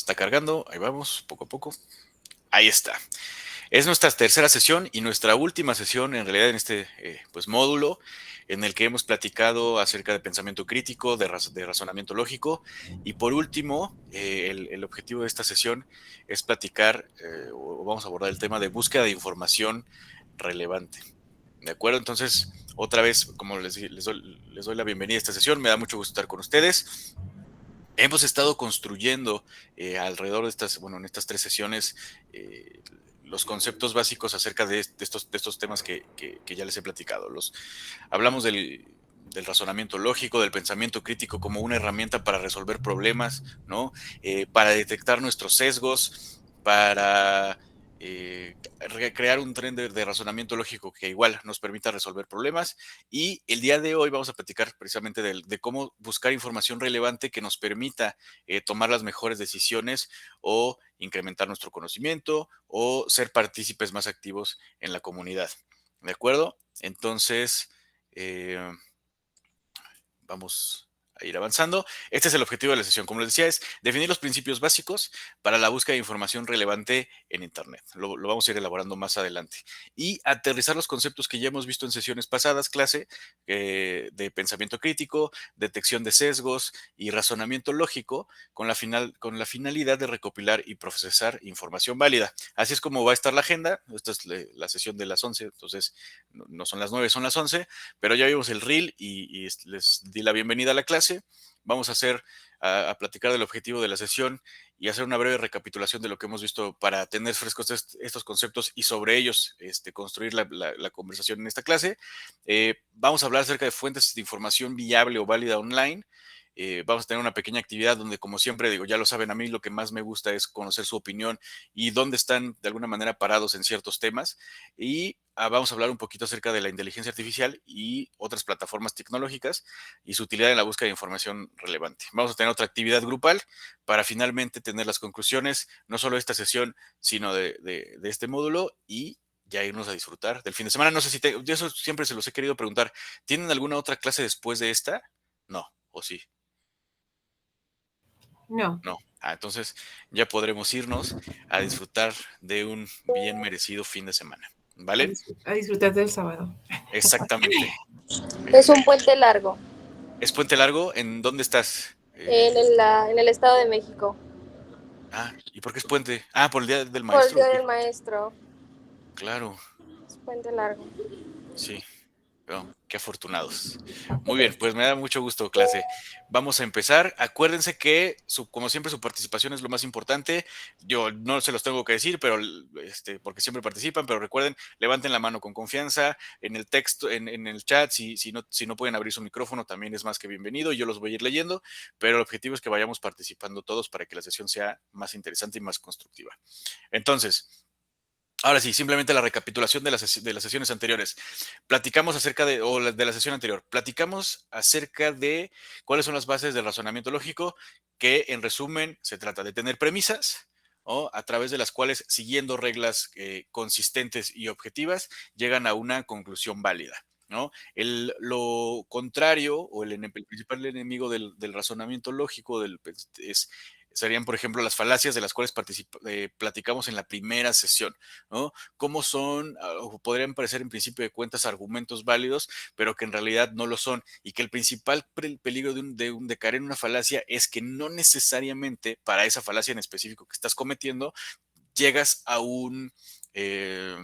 Está cargando, ahí vamos, poco a poco. Ahí está. Es nuestra tercera sesión y nuestra última sesión en realidad en este pues, módulo en el que hemos platicado acerca de pensamiento crítico, de razonamiento lógico y por último el objetivo de esta sesión es platicar o vamos a abordar el tema de búsqueda de información relevante. ¿De acuerdo? Entonces, otra vez, como les doy la bienvenida a esta sesión, me da mucho gusto estar con ustedes. Hemos estado construyendo alrededor de en estas tres sesiones, eh, los conceptos básicos acerca de estos temas que ya les he platicado. Hablamos del razonamiento lógico, del pensamiento crítico como una herramienta para resolver problemas, ¿no? Para detectar nuestros sesgos, para crear un tren de razonamiento lógico que igual nos permita resolver problemas. Y el día de hoy vamos a platicar precisamente de cómo buscar información relevante que nos permita tomar las mejores decisiones o incrementar nuestro conocimiento o ser partícipes más activos en la comunidad. ¿De acuerdo? Entonces, eh, vamos a ir avanzando. Este es el objetivo de la sesión. Como les decía, es definir los principios básicos para la búsqueda de información relevante en Internet. Lo vamos a ir elaborando más adelante. Y aterrizar los conceptos que ya hemos visto en sesiones pasadas, clase, de pensamiento crítico, detección de sesgos y razonamiento lógico con la finalidad de recopilar y procesar información válida. Así es como va a estar la agenda. Esta es la sesión de las 11, entonces no son las 9, son las 11, pero ya vimos el reel y les di la bienvenida a la clase. Vamos a a platicar del objetivo de la sesión y hacer una breve recapitulación de lo que hemos visto para tener frescos estos conceptos y sobre ellos construir la conversación en esta clase. Vamos a hablar acerca de fuentes de información viable o válida online. Vamos a tener una pequeña actividad donde, como siempre digo, ya lo saben, a mí lo que más me gusta es conocer su opinión y dónde están de alguna manera parados en ciertos temas. Y vamos a hablar un poquito acerca de la inteligencia artificial y otras plataformas tecnológicas y su utilidad en la búsqueda de información relevante. Vamos a tener otra actividad grupal para finalmente tener las conclusiones, no solo de esta sesión, sino de este módulo y ya irnos a disfrutar del fin de semana. No sé si de eso siempre se los he querido preguntar. ¿Tienen alguna otra clase después de esta? No, o sí. No. No. Entonces ya podremos irnos a disfrutar de un bien merecido fin de semana. ¿Vale? A disfrutar del sábado. Exactamente. Es un puente largo ¿Es puente largo? ¿En dónde estás? en el Estado de México ¿Y por qué es puente? Por el Día del por el Maestro. Día ¿O qué? del Maestro. Claro, Es puente largo. sí. Oh, qué afortunados. Muy bien, pues me da mucho gusto, clase. Vamos a empezar. Acuérdense que, como siempre, su participación es lo más importante. Yo no se los tengo que decir, pero porque siempre participan, pero recuerden, levanten la mano con confianza en el texto, en el chat. Si no pueden abrir su micrófono, también es más que bienvenido. Yo los voy a ir leyendo, pero el objetivo es que vayamos participando todos para que la sesión sea más interesante y más constructiva. Entonces, ahora sí, simplemente la recapitulación de las sesiones anteriores. Platicamos acerca de la sesión anterior, platicamos acerca de cuáles son las bases del razonamiento lógico, que en resumen se trata de tener premisas, ¿no? A través de las cuales, siguiendo reglas consistentes y objetivas, llegan a una conclusión válida. ¿No? Lo contrario o el principal enemigo del razonamiento lógico serían, por ejemplo, las falacias de las cuales platicamos en la primera sesión, ¿no? Cómo son, o podrían parecer en principio de cuentas argumentos válidos, pero que en realidad no lo son, y que el principal peligro de caer en una falacia es que no necesariamente para esa falacia en específico que estás cometiendo, llegas eh,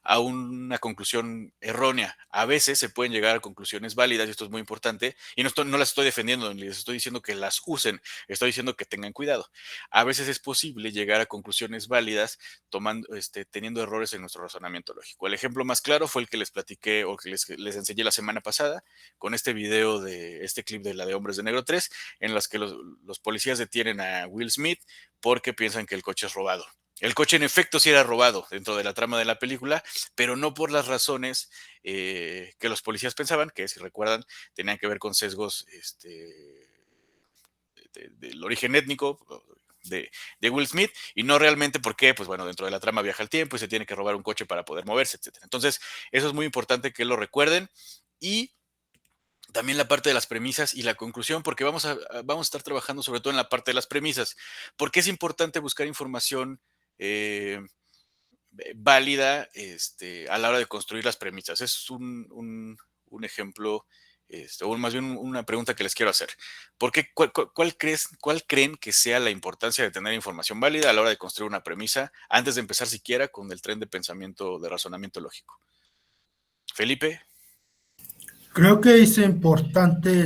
a una conclusión errónea. A veces se pueden llegar a conclusiones válidas, y esto es muy importante, y no las estoy defendiendo, ni les estoy diciendo que las usen, estoy diciendo que tengan cuidado. A veces es posible llegar a conclusiones válidas teniendo errores en nuestro razonamiento lógico. El ejemplo más claro fue el que les platiqué o que les enseñé la semana pasada con este video de este clip de la de Hombres de Negro 3, en las que los policías detienen a Will Smith porque piensan que el coche es robado. El coche en efecto sí era robado dentro de la trama de la película, pero no por las razones que los policías pensaban, que si recuerdan tenían que ver con sesgos del origen étnico de Will Smith, y no realmente porque, pues bueno, dentro de la trama viaja el tiempo y se tiene que robar un coche para poder moverse, etc. Entonces, eso es muy importante que lo recuerden. Y También la parte de las premisas y la conclusión, porque vamos a estar trabajando sobre todo en la parte de las premisas. ¿Por qué es importante buscar información válida a la hora de construir las premisas? Es un ejemplo, o más bien una pregunta que les quiero hacer. ¿Por qué, cuál creen que sea la importancia de tener información válida a la hora de construir una premisa antes de empezar siquiera con el tren de pensamiento, de razonamiento lógico? Felipe. Creo que es importante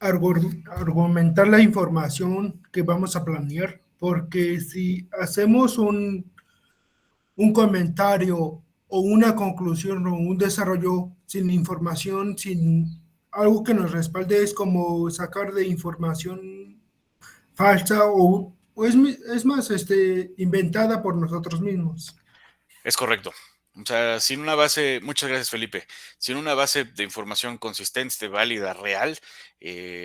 argumentar la información que vamos a planear, porque si hacemos un comentario o una conclusión o un desarrollo sin información, sin algo que nos respalde, es como sacar de información falsa es más, inventada por nosotros mismos. Es correcto. O sea, sin una base, muchas gracias Felipe, sin una base de información consistente, válida, real,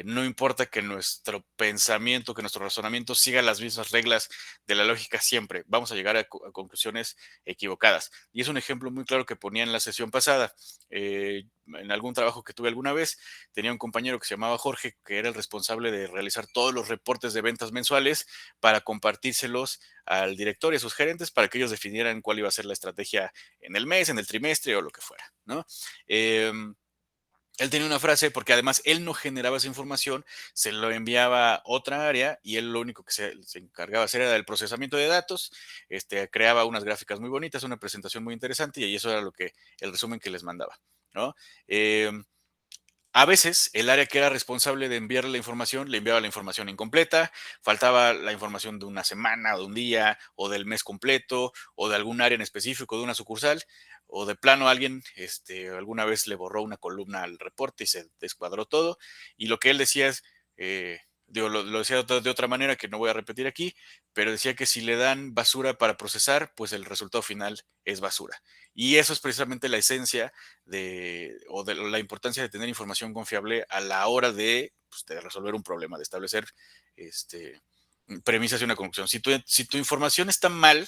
no importa que nuestro pensamiento, que nuestro razonamiento siga las mismas reglas de la lógica siempre, vamos a llegar a conclusiones equivocadas. Y es un ejemplo muy claro que ponía en la sesión pasada. En algún trabajo que tuve alguna vez, tenía un compañero que se llamaba Jorge, que era el responsable de realizar todos los reportes de ventas mensuales para compartírselos al director y a sus gerentes para que ellos definieran cuál iba a ser la estrategia en el mes, en el trimestre o lo que fuera, ¿no? Él tenía una frase, porque además él no generaba esa información, se lo enviaba a otra área y él lo único que se encargaba de hacer era el procesamiento de datos, creaba unas gráficas muy bonitas, una presentación muy interesante y eso era el resumen que les mandaba, ¿no? A veces el área que era responsable de enviarle la información le enviaba la información incompleta, faltaba la información de una semana, de un día, o del mes completo, o de algún área en específico, de una sucursal, o de plano alguien alguna vez le borró una columna al reporte y se descuadró todo. Y lo que él decía es, lo decía de otra manera que no voy a repetir aquí, pero decía que si le dan basura para procesar, pues el resultado final es basura. Y eso es precisamente la esencia de la importancia de tener información confiable a la hora pues, de resolver un problema, de establecer premisas y una conclusión. Si tu información está mal,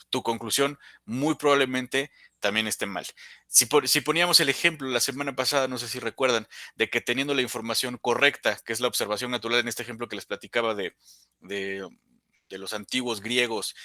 tu conclusión muy probablemente también esté mal. Si poníamos el ejemplo la semana pasada, no sé si recuerdan, de que teniendo la información correcta, que es la observación natural en este ejemplo que les platicaba de, de los antiguos griegos,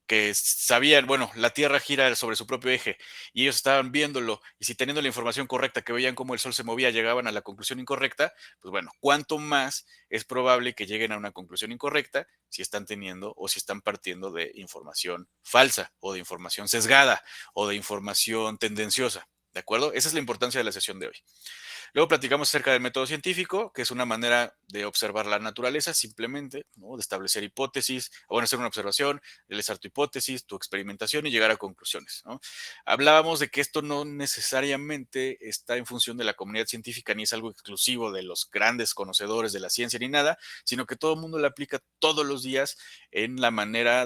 que sabían, bueno, la Tierra gira sobre su propio eje y ellos estaban viéndolo y si teniendo la información correcta, que veían cómo el Sol se movía, llegaban a la conclusión incorrecta, pues bueno, cuánto más es probable que lleguen a una conclusión incorrecta si están teniendo o si están partiendo de información falsa o de información sesgada o de información tendenciosa. ¿De acuerdo? Esa es la importancia de la sesión de hoy. Luego platicamos acerca del método científico, que es una manera de observar la naturaleza simplemente, ¿no? De establecer hipótesis, o bueno, hacer una observación, realizar tu hipótesis, tu experimentación y llegar a conclusiones, ¿no? Hablábamos de que esto no necesariamente está en función de la comunidad científica ni es algo exclusivo de los grandes conocedores de la ciencia ni nada, sino que todo el mundo lo aplica todos los días en la manera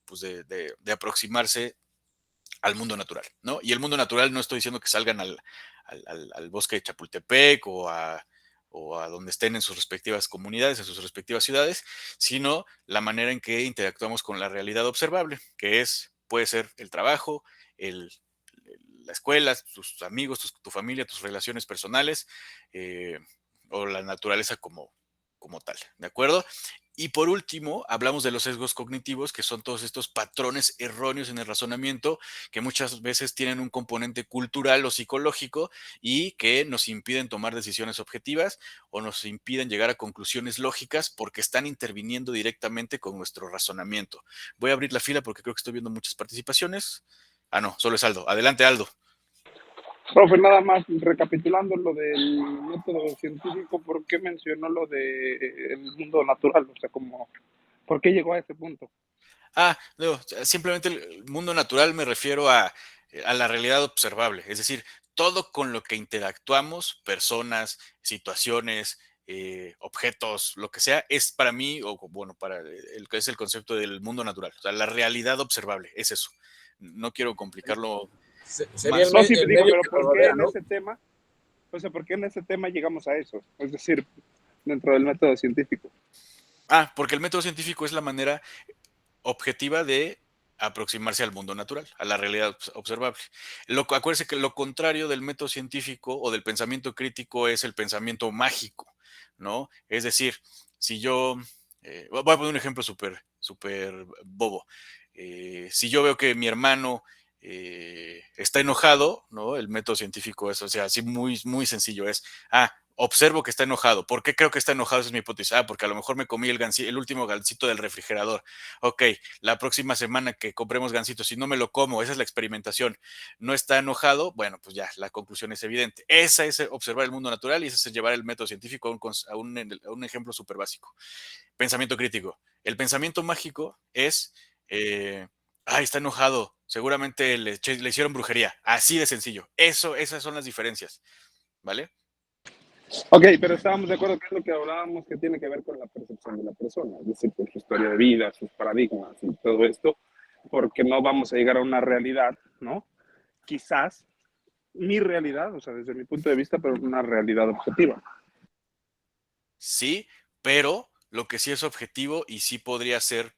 pues de aproximarse al mundo natural, ¿no? Y el mundo natural no estoy diciendo que salgan al bosque de Chapultepec o a donde estén en sus respectivas comunidades, en sus respectivas ciudades, sino la manera en que interactuamos con la realidad observable, que puede ser el trabajo, el, la escuela, tus amigos, tu familia, tus relaciones personales, eh, o la naturaleza como tal, ¿de acuerdo? Y por último, hablamos de los sesgos cognitivos, que son todos estos patrones erróneos en el razonamiento que muchas veces tienen un componente cultural o psicológico y que nos impiden tomar decisiones objetivas o nos impiden llegar a conclusiones lógicas porque están interviniendo directamente con nuestro razonamiento. Voy a abrir la fila porque creo que estoy viendo muchas participaciones. Ah, no, solo es Aldo. Adelante, Aldo. Profe, nada más recapitulando lo del método científico, ¿por qué mencionó lo del mundo natural? O sea, como, ¿por qué llegó a ese punto? No, simplemente el mundo natural me refiero a la realidad observable, es decir, todo con lo que interactuamos, personas, situaciones, objetos, lo que sea, es para mí, o bueno, para el que es el concepto del mundo natural, o sea, la realidad observable, es eso. No quiero complicarlo Sería más. No, sí, el digo, medio pero que nos ¿por qué rodea, en ¿no? ese tema? O sea, ¿por qué en ese tema llegamos a eso? Es decir, dentro del método científico. Porque el método científico es la manera objetiva de aproximarse al mundo natural, a la realidad observable. Acuérdense que lo contrario del método científico o del pensamiento crítico es el pensamiento mágico, ¿no? Es decir, si yo, voy a poner un ejemplo súper bobo. Si yo veo que mi hermano está enojado, ¿no? El método científico es, o sea, así muy sencillo, es, observo que está enojado. ¿Por qué creo que está enojado? Esa es mi hipótesis. Porque a lo mejor me comí el último gansito del refrigerador. Ok, la próxima semana que compremos gansitos, si no me lo como, esa es la experimentación, no está enojado, bueno, pues ya, la conclusión es evidente. Esa es observar el mundo natural y ese es llevar el método científico a un ejemplo súper básico. Pensamiento crítico. El pensamiento mágico es, está enojado, seguramente le hicieron brujería. Así de sencillo. Esas son las diferencias, ¿vale? Ok, pero estábamos de acuerdo que es lo que hablábamos que tiene que ver con la percepción de la persona, es decir, con su historia de vida, sus paradigmas y todo esto, porque no vamos a llegar a una realidad, ¿no? Quizás mi realidad, o sea, desde mi punto de vista, pero una realidad objetiva. Sí, pero lo que sí es objetivo y sí podría ser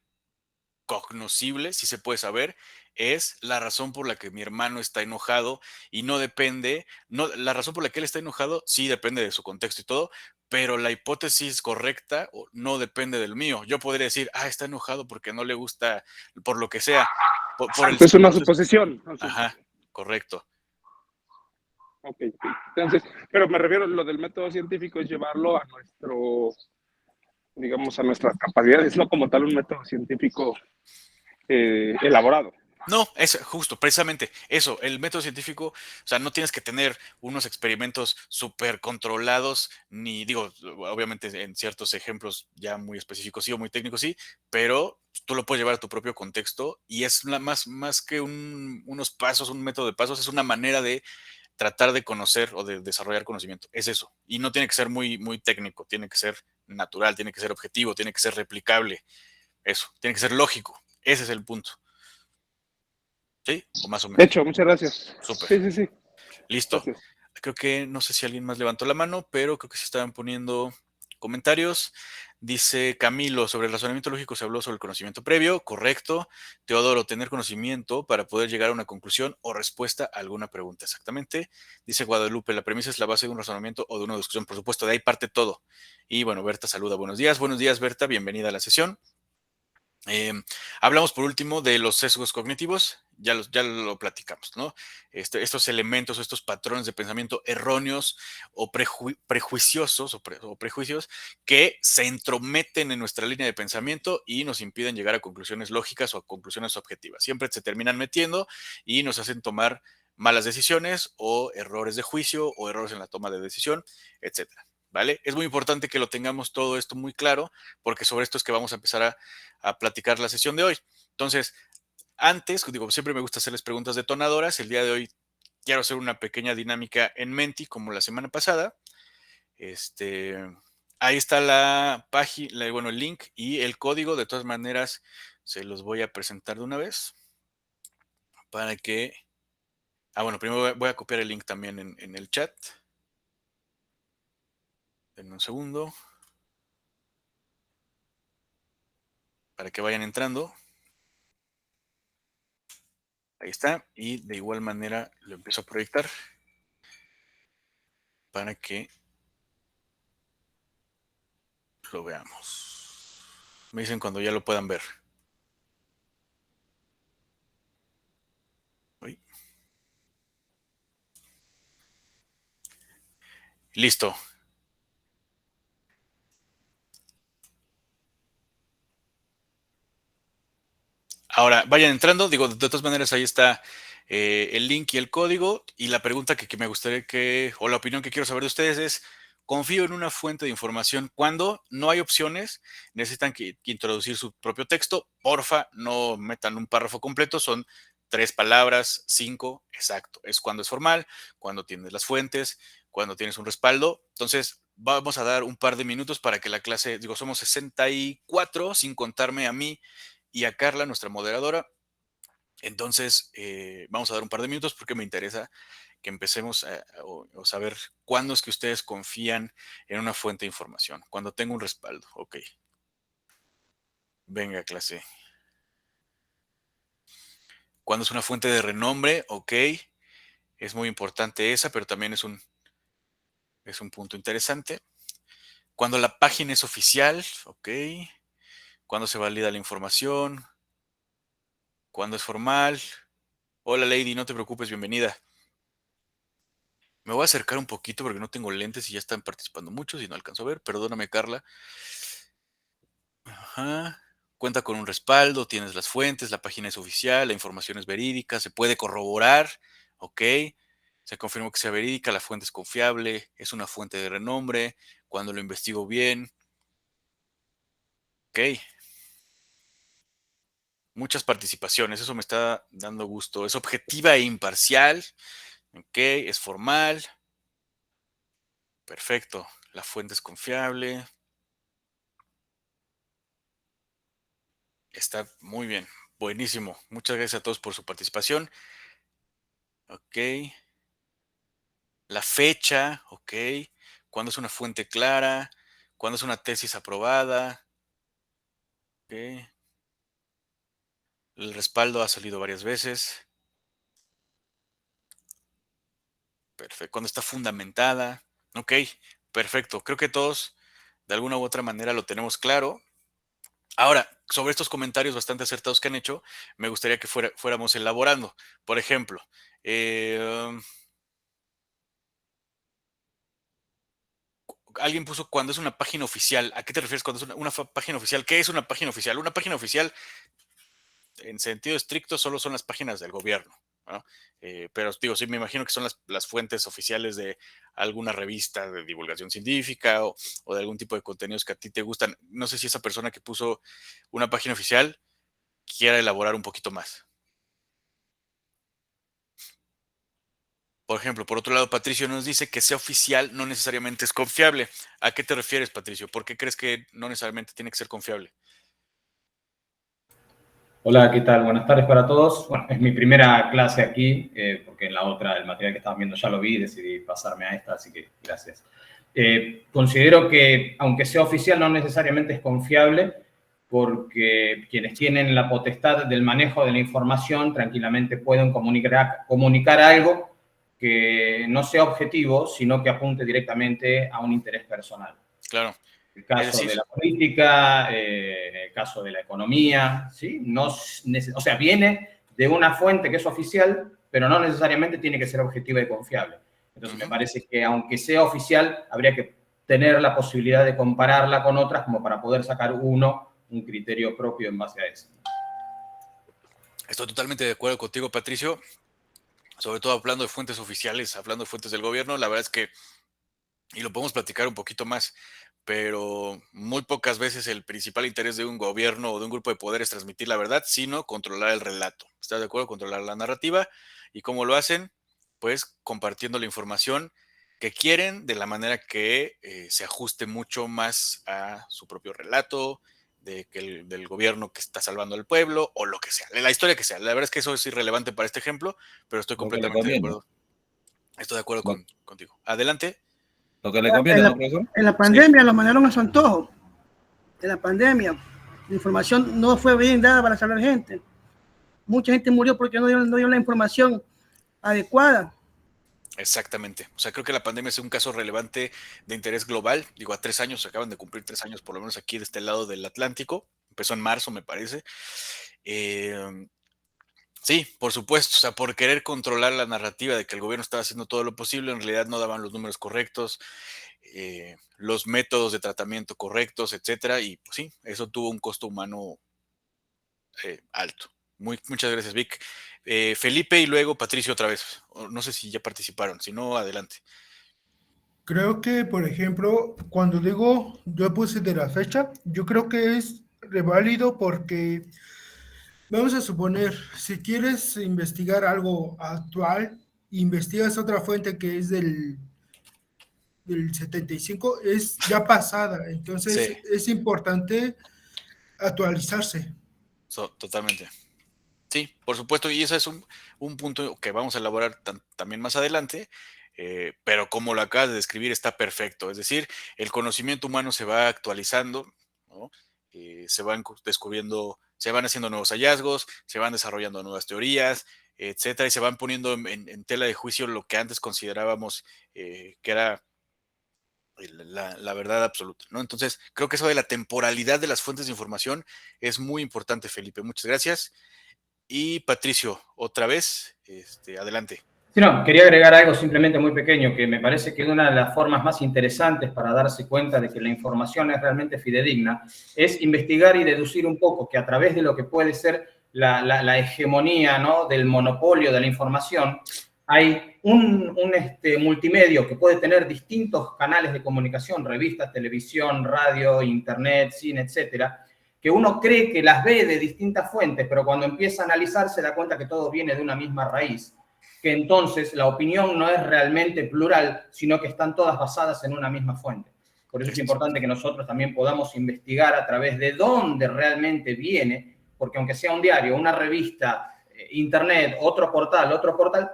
cognoscible, sí se puede saber, es la razón por la que mi hermano está enojado y no depende, no, la razón por la que él está enojado sí depende de su contexto y todo, pero la hipótesis correcta no depende del mío. Yo podría decir, está enojado porque no le gusta, por lo que sea, por el Exacto, es una simple hecho. suposición. ¿No? Ajá, correcto. Ok, entonces, pero me refiero a lo del método científico es llevarlo a nuestro, digamos, a nuestras capacidades, no como tal un método científico elaborado. No, es justo, precisamente eso, el método científico, o sea, no tienes que tener unos experimentos súper controlados, ni digo, obviamente en ciertos ejemplos ya muy específicos sí o muy técnicos sí, pero tú lo puedes llevar a tu propio contexto y es más que unos pasos, un método de pasos, es una manera de tratar de conocer o de desarrollar conocimiento, es eso, y no tiene que ser muy técnico, tiene que ser natural, tiene que ser objetivo, tiene que ser replicable, eso, tiene que ser lógico, ese es el punto. ¿Sí? O más o De menos. hecho, muchas gracias. Súper. Sí, sí, sí. Listo. Gracias. Creo que no sé si alguien más levantó la mano, pero creo que sí estaban poniendo comentarios. Dice Camilo, sobre el razonamiento lógico se habló sobre el conocimiento previo. Correcto. Teodoro, tener conocimiento para poder llegar a una conclusión o respuesta a alguna pregunta. Exactamente. Dice Guadalupe, la premisa es la base de un razonamiento o de una discusión. Por supuesto, de ahí parte todo. Y bueno, Berta saluda. Buenos días. Buenos días, Berta. Bienvenida a la sesión. Hablamos por último de los sesgos cognitivos, ya lo platicamos, ¿no? Estos elementos o estos patrones de pensamiento erróneos o prejuiciosos o prejuicios que se entrometen en nuestra línea de pensamiento y nos impiden llegar a conclusiones lógicas o a conclusiones objetivas. Siempre se terminan metiendo y nos hacen tomar malas decisiones o errores de juicio o errores en la toma de decisión, etcétera. ¿Vale? Es muy importante que lo tengamos todo esto muy claro, porque sobre esto es que vamos a empezar a platicar la sesión de hoy. Entonces, antes, digo, siempre me gusta hacerles preguntas detonadoras. El día de hoy quiero hacer una pequeña dinámica en Menti, como la semana pasada. Ahí está la página, bueno, el link y el código. De todas maneras, se los voy a presentar de una vez para que. Bueno, primero voy a copiar el link también en el chat. Denme un segundo. Para que vayan entrando. Ahí está. Y de igual manera lo empiezo a proyectar para que lo veamos. Me dicen cuando ya lo puedan ver. Uy. Listo. Ahora, vayan entrando. Digo, de todas maneras, ahí está el link y el código. Y la pregunta que me gustaría o la opinión que quiero saber de ustedes es, confío en una fuente de información cuando no hay opciones, necesitan que introducir su propio texto. Porfa, no metan un párrafo completo, son 3 palabras, 5, exacto. Es cuando es formal, cuando tienes las fuentes, cuando tienes un respaldo. Entonces, vamos a dar un par de minutos para que la clase, digo, somos 64, sin contarme a mí y a Carla, nuestra moderadora. Entonces, vamos a dar un par de minutos porque me interesa que empecemos a saber cuándo es que ustedes confían en una fuente de información. Cuando tengo un respaldo. Ok. Venga, clase. Cuando es una fuente de renombre, ok, es muy importante esa, pero también es un punto interesante. Cuando la página es oficial, ok. Cuando se valida la información. Cuando es formal. Hola Lady, no te preocupes, bienvenida. Me voy a acercar un poquito porque no tengo lentes y ya están participando muchos y no alcanzo a ver. Perdóname, Carla. Ajá. Cuenta con un respaldo, tienes las fuentes, la página es oficial, la información es verídica, se puede corroborar, ok. Se confirmó que sea verídica, la fuente es confiable, es una fuente de renombre, cuando lo investigo bien, ok. Muchas participaciones, eso me está dando gusto. Es objetiva e imparcial, ok, es formal, perfecto. La fuente es confiable, está muy bien, buenísimo. Muchas gracias a todos por su participación, ok. La fecha, ok. Cuándo es una fuente clara, cuándo es una tesis aprobada, ok. El respaldo ha salido varias veces, perfecto. Cuando está fundamentada, ok, perfecto. Creo que todos de alguna u otra manera lo tenemos claro. Ahora, sobre estos comentarios bastante acertados que han hecho, me gustaría que fuéramos elaborando. Por ejemplo, alguien puso cuando es una página oficial. ¿A qué te refieres cuando es una página oficial? ¿Qué es una página oficial? Una página oficial, en sentido estricto, solo son las páginas del gobierno, ¿no? Pero digo, sí, me imagino que son las fuentes oficiales de alguna revista de divulgación científica o de algún tipo de contenidos que a ti te gustan. No sé si esa persona que puso una página oficial quiera elaborar un poquito más. Por ejemplo, por otro lado, Patricio nos dice que sea oficial no necesariamente es confiable. ¿A qué te refieres, Patricio? ¿Por qué crees que no necesariamente tiene que ser confiable? Hola, ¿qué tal? Buenas tardes para todos. Bueno, es mi primera clase aquí, porque en la otra, el material que estaban viendo ya lo vi y decidí pasarme a esta, así que gracias. Considero que, aunque sea oficial, no necesariamente es confiable, porque quienes tienen la potestad del manejo de la información tranquilamente pueden comunicar algo que no sea objetivo, sino que apunte directamente a un interés personal. Claro. El caso de la política, el caso de la economía, ¿sí? No, o sea, viene de una fuente que es oficial, pero no necesariamente tiene que ser objetiva y confiable. Entonces, me parece que aunque sea oficial, habría que tener la posibilidad de compararla con otras como para poder sacar un criterio propio en base a eso. Estoy totalmente de acuerdo contigo, Patricio. Sobre todo hablando de fuentes oficiales, hablando de fuentes del gobierno, la verdad es que, y lo podemos platicar un poquito más, pero muy pocas veces el principal interés de un gobierno o de un grupo de poder es transmitir la verdad, sino controlar el relato. ¿Estás de acuerdo? Controlar la narrativa. ¿Y cómo lo hacen? Pues compartiendo la información que quieren de la manera que se ajuste mucho más a su propio relato, del gobierno que está salvando al pueblo o lo que sea, la historia que sea. La verdad es que eso es irrelevante para este ejemplo, pero estoy completamente de acuerdo. Estoy de acuerdo contigo. Adelante. Lo que le conviene, ¿no, profesor? En la pandemia lo mandaron a su antojo. En la pandemia, la información no fue bien dada para salvar gente. Mucha gente murió porque no dieron la información adecuada. Exactamente. O sea, creo que la pandemia es un caso relevante de interés global. Digo, a 3 años, se acaban de cumplir 3 años, por lo menos aquí de este lado del Atlántico. Empezó en marzo, me parece. Sí, por supuesto. O sea, por querer controlar la narrativa de que el gobierno estaba haciendo todo lo posible, en realidad no daban los números correctos, los métodos de tratamiento correctos, etcétera. Y pues sí, eso tuvo un costo humano alto. Muchas gracias, Vic. Felipe y luego Patricio otra vez. No sé si ya participaron, si no, adelante. Creo que, por ejemplo, cuando digo yo puse de la fecha, yo creo que es reválido porque vamos a suponer, si quieres investigar algo actual, investigas otra fuente que es del 75, es ya pasada, entonces Sí. es importante actualizarse. Totalmente. Sí, por supuesto, y ese es un punto que vamos a elaborar también más adelante, pero como lo acabas de describir, está perfecto. Es decir, el conocimiento humano se va actualizando, ¿no? Se van descubriendo se van haciendo nuevos hallazgos, se van desarrollando nuevas teorías, etcétera, y se van poniendo en tela de juicio lo que antes considerábamos que era la verdad absoluta, ¿no? Entonces, creo que eso de la temporalidad de las fuentes de información es muy importante, Felipe. Muchas gracias. Y Patricio, otra vez, adelante. Sí, no, quería agregar algo simplemente muy pequeño, que me parece que una de las formas más interesantes para darse cuenta de que la información es realmente fidedigna es investigar y deducir un poco que a través de lo que puede ser la hegemonía, ¿no?, del monopolio de la información, hay un multimedio que puede tener distintos canales de comunicación, revistas, televisión, radio, internet, cine, etcétera, que uno cree que las ve de distintas fuentes, pero cuando empieza a analizar se da cuenta que todo viene de una misma raíz, que entonces la opinión no es realmente plural, sino que están todas basadas en una misma fuente. Por eso es importante que nosotros también podamos investigar a través de dónde realmente viene, porque aunque sea un diario, una revista, internet, otro portal,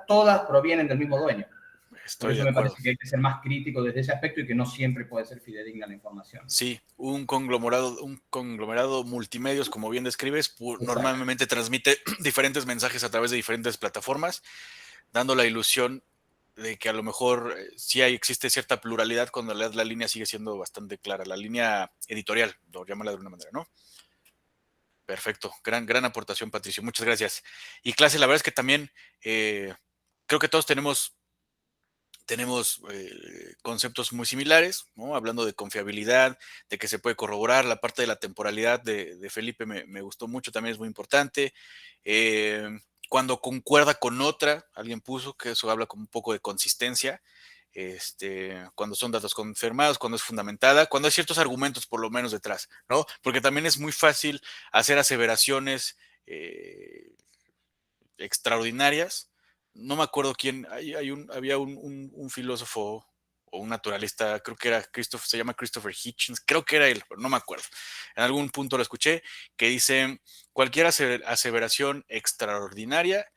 todas provienen del mismo dueño. Por eso me parece que hay que ser más crítico desde ese aspecto y que no siempre puede ser fidedigna la información. Sí, un conglomerado multimedios, como bien describes, normalmente transmite diferentes mensajes a través de diferentes plataformas, dando la ilusión de que a lo mejor sí existe cierta pluralidad cuando la línea sigue siendo bastante clara, la línea editorial, por llamarla de alguna manera, ¿no? Perfecto, gran aportación, Patricio, muchas gracias. Y clase, la verdad es que también creo que todos tenemos conceptos muy similares, ¿no? Hablando de confiabilidad, de que se puede corroborar, la parte de la temporalidad de Felipe me gustó mucho, también es muy importante. Cuando concuerda con otra, alguien puso que eso habla como un poco de consistencia, cuando son datos confirmados, cuando es fundamentada, cuando hay ciertos argumentos por lo menos detrás, ¿no? Porque también es muy fácil hacer aseveraciones extraordinarias. No me acuerdo quién, había un filósofo o un naturalista, creo que era se llama Christopher Hitchens, creo que era él, pero no me acuerdo. En algún punto lo escuché, que dice, cualquier aseveración extraordinaria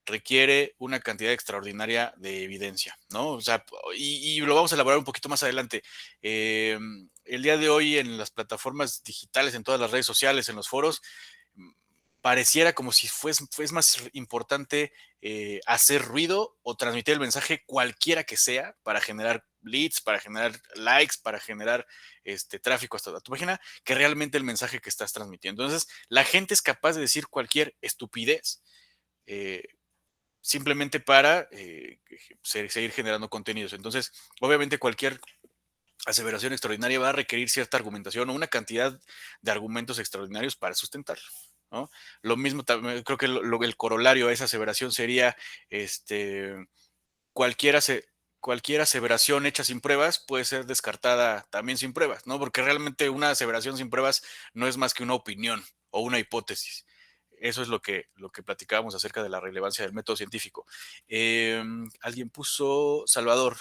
requiere una cantidad extraordinaria de evidencia, ¿no? O sea, y lo vamos a elaborar un poquito más adelante. El día de hoy en las plataformas digitales, en todas las redes sociales, en los foros, pareciera como si fuese más importante hacer ruido o transmitir el mensaje cualquiera que sea para generar leads, para generar likes, para generar tráfico hasta tu página, que realmente el mensaje que estás transmitiendo. Entonces, la gente es capaz de decir cualquier estupidez simplemente para seguir generando contenidos. Entonces, obviamente cualquier aseveración extraordinaria va a requerir cierta argumentación o una cantidad de argumentos extraordinarios para sustentarlo, ¿no? Lo mismo, creo que el corolario a esa aseveración sería cualquier aseveración hecha sin pruebas puede ser descartada también sin pruebas, ¿no? Porque realmente una aseveración sin pruebas no es más que una opinión o una hipótesis. Eso es lo que platicábamos acerca de la relevancia del método científico. Alguien puso Salvador.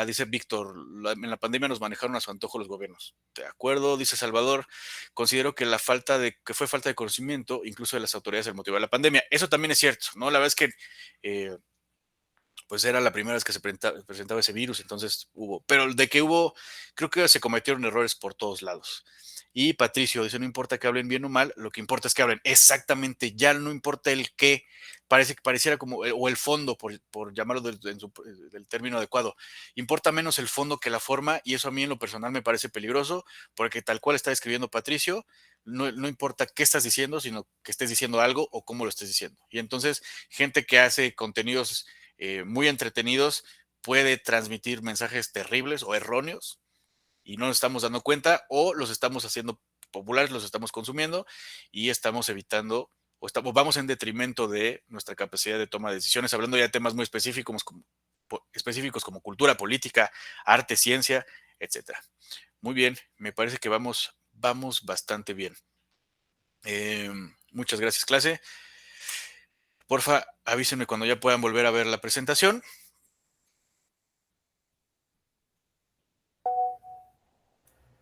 Dice Víctor, en la pandemia nos manejaron a su antojo los gobiernos. De acuerdo, dice Salvador, considero que que fue falta de conocimiento, incluso de las autoridades, el motivo de la pandemia. Eso también es cierto, ¿no? La verdad es que pues era la primera vez que se presentaba ese virus, entonces pero de que creo que se cometieron errores por todos lados. Y Patricio dice, no importa que hablen bien o mal, lo que importa es que hablen. Exactamente, ya no importa el qué, pareciera como, o el fondo, por llamarlo del término adecuado. Importa menos el fondo que la forma, y eso a mí en lo personal me parece peligroso, porque tal cual está escribiendo Patricio, no importa qué estás diciendo, sino que estés diciendo algo o cómo lo estés diciendo. Y entonces, gente que hace contenidos muy entretenidos puede transmitir mensajes terribles o erróneos, y no nos estamos dando cuenta o los estamos haciendo populares, los estamos consumiendo y estamos evitando vamos en detrimento de nuestra capacidad de toma de decisiones, hablando ya de temas muy específicos como cultura, política, arte, ciencia, etcétera. Muy bien, me parece que vamos bastante bien. Muchas gracias, clase. Porfa, avísenme cuando ya puedan volver a ver la presentación.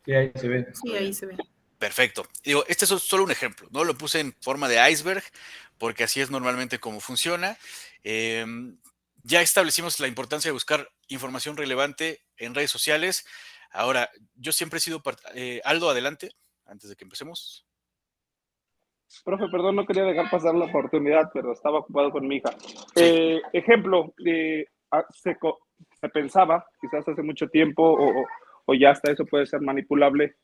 Sí, ahí se ve. Sí, ahí se ve. Perfecto. Digo, este es solo un ejemplo, ¿no? Lo puse en forma de iceberg, porque así es normalmente como funciona. Ya establecimos la importancia de buscar información relevante en redes sociales. Ahora, yo siempre he sido Aldo, adelante, antes de que empecemos. Profe, perdón, no quería dejar pasar la oportunidad, pero estaba ocupado con mi hija. Sí. Ejemplo, se pensaba, quizás hace mucho tiempo, o ya hasta eso puede ser manipulable,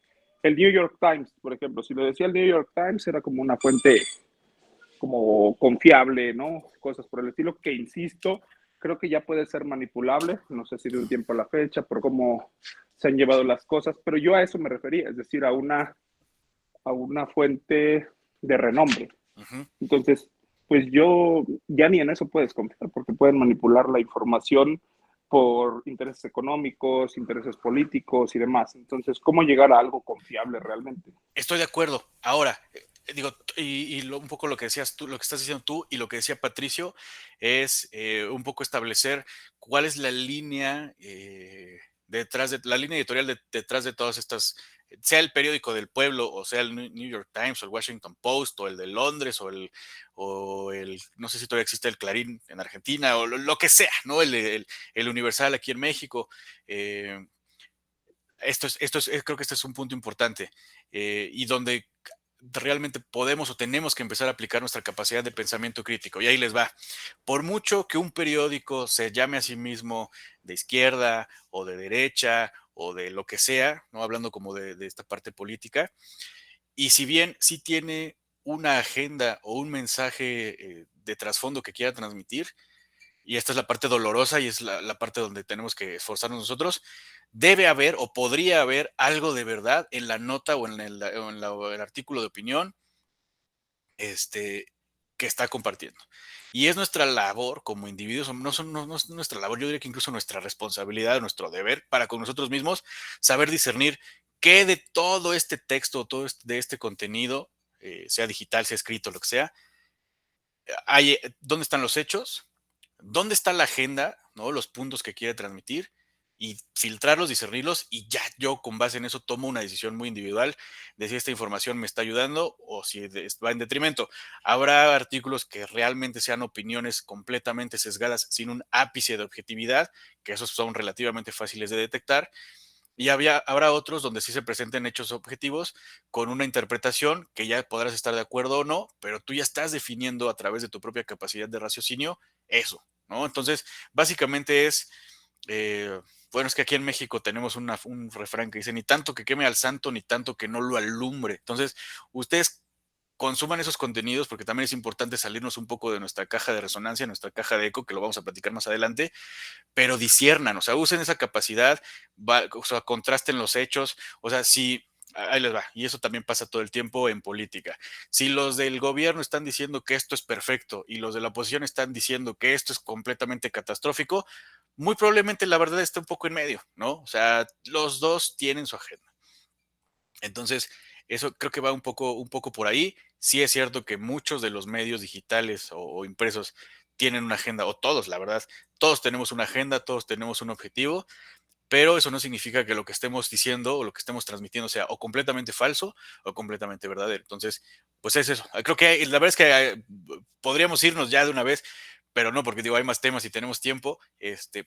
el New York Times, por ejemplo, si lo decía el New York Times, era como una fuente como confiable, ¿no? Cosas por el estilo, que insisto, creo que ya puede ser manipulable, no sé si de un tiempo a la fecha, por cómo se han llevado las cosas, pero yo a eso me refería, es decir, a una fuente de renombre. Uh-huh. Entonces, pues yo ya ni en eso puedes confiar, porque pueden manipular la información por intereses económicos, intereses políticos y demás. Entonces, ¿cómo llegar a algo confiable realmente? Estoy de acuerdo. Ahora, digo, un poco lo que decías tú, lo que estás diciendo tú y lo que decía Patricio, es un poco establecer cuál es la línea la línea editorial detrás de todas estas, sea el periódico del pueblo, o sea el New York Times, o el Washington Post, o el de Londres, no sé si todavía existe el Clarín en Argentina, o lo que sea, ¿no? El Universal aquí en México. Creo que este es un punto importante y donde realmente podemos o tenemos que empezar a aplicar nuestra capacidad de pensamiento crítico. Y ahí les va. Por mucho que un periódico se llame a sí mismo de izquierda o de derecha o de lo que sea, no hablando como de esta parte política, y si bien sí tiene una agenda o un mensaje de trasfondo que quiera transmitir, y esta es la parte dolorosa y es la parte donde tenemos que esforzarnos nosotros, debe haber o podría haber algo de verdad en la nota o en el artículo de opinión que está compartiendo. Y es nuestra labor como individuos, no es nuestra labor, yo diría que incluso nuestra responsabilidad, nuestro deber para con nosotros mismos, saber discernir qué de todo este texto, de este contenido, sea digital, sea escrito, lo que sea, dónde están los hechos, dónde está la agenda, ¿no? Los puntos que quiere transmitir y filtrarlos, discernirlos y ya yo con base en eso tomo una decisión muy individual de si esta información me está ayudando o si va en detrimento. Habrá artículos que realmente sean opiniones completamente sesgadas sin un ápice de objetividad, que esos son relativamente fáciles de detectar. Y habrá otros donde sí se presenten hechos objetivos con una interpretación que ya podrás estar de acuerdo o no, pero tú ya estás definiendo a través de tu propia capacidad de raciocinio eso, ¿no? Entonces, básicamente bueno, es que aquí en México tenemos un refrán que dice, ni tanto que queme al santo, ni tanto que no lo alumbre. Entonces, ustedes consuman esos contenidos porque también es importante salirnos un poco de nuestra caja de resonancia, nuestra caja de eco, que lo vamos a platicar más adelante, pero disciernan, o sea, usen esa capacidad, o sea, contrasten los hechos, o sea, ahí les va, y eso también pasa todo el tiempo en política. Si los del gobierno están diciendo que esto es perfecto y los de la oposición están diciendo que esto es completamente catastrófico, muy probablemente la verdad está un poco en medio, ¿no? O sea, los dos tienen su agenda. Entonces, eso creo que va un poco por ahí. Sí es cierto que muchos de los medios digitales o impresos tienen una agenda, o todos, la verdad, todos tenemos una agenda, todos tenemos un objetivo, pero eso no significa que lo que estemos diciendo o lo que estemos transmitiendo sea o completamente falso o completamente verdadero. Entonces, pues es eso. Creo que la verdad es que podríamos irnos ya de una vez, pero no, porque digo, hay más temas y tenemos tiempo,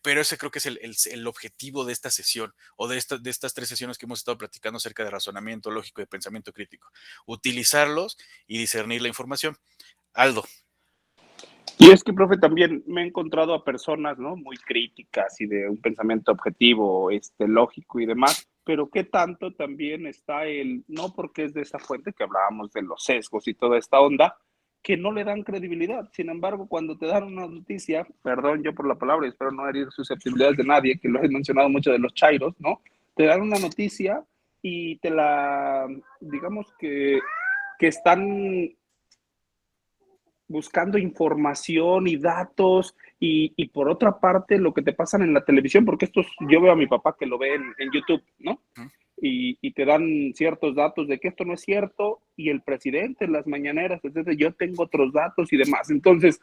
pero ese creo que es el objetivo de esta sesión o de estas 3 sesiones que hemos estado platicando acerca de razonamiento lógico y de pensamiento crítico. Utilizarlos y discernir la información. Aldo. Y es que, profe, también me he encontrado a personas, ¿no? Muy críticas y de un pensamiento objetivo, lógico y demás, pero qué tanto también está no porque es de esa fuente que hablábamos de los sesgos y toda esta onda, que no le dan credibilidad. Sin embargo, cuando te dan una noticia, perdón yo por la palabra, espero no herir susceptibilidades de nadie, que lo he mencionado mucho de los chairos, ¿no? Te dan una noticia y digamos que están buscando información y datos y por otra parte lo que te pasan en la televisión, porque yo veo a mi papá que lo ve en YouTube, ¿no? Y te dan ciertos datos de que esto no es cierto y el presidente en las mañaneras, entonces yo tengo otros datos y demás. Entonces,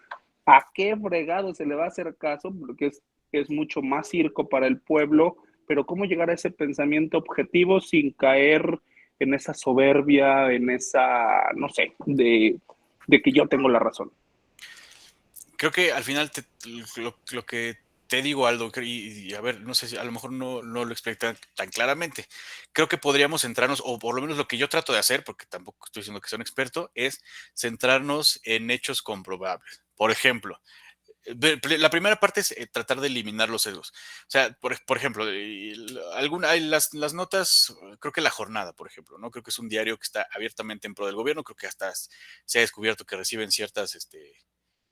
¿a qué fregado se le va a hacer caso? Porque es mucho más circo para el pueblo, pero ¿cómo llegar a ese pensamiento objetivo sin caer en esa soberbia, en esa, no sé, de que yo tengo la razón? Creo que al final lo que te digo, Aldo, y a ver, no sé si a lo mejor no lo expliqué tan claramente. Creo que podríamos centrarnos, o por lo menos lo que yo trato de hacer, porque tampoco estoy diciendo que sea un experto, es centrarnos en hechos comprobables. Por ejemplo, la primera parte es tratar de eliminar los sesgos. O sea, por ejemplo, hay las notas, creo que La Jornada, por ejemplo, ¿no? Creo que es un diario que está abiertamente en pro del gobierno, creo que hasta se ha descubierto que reciben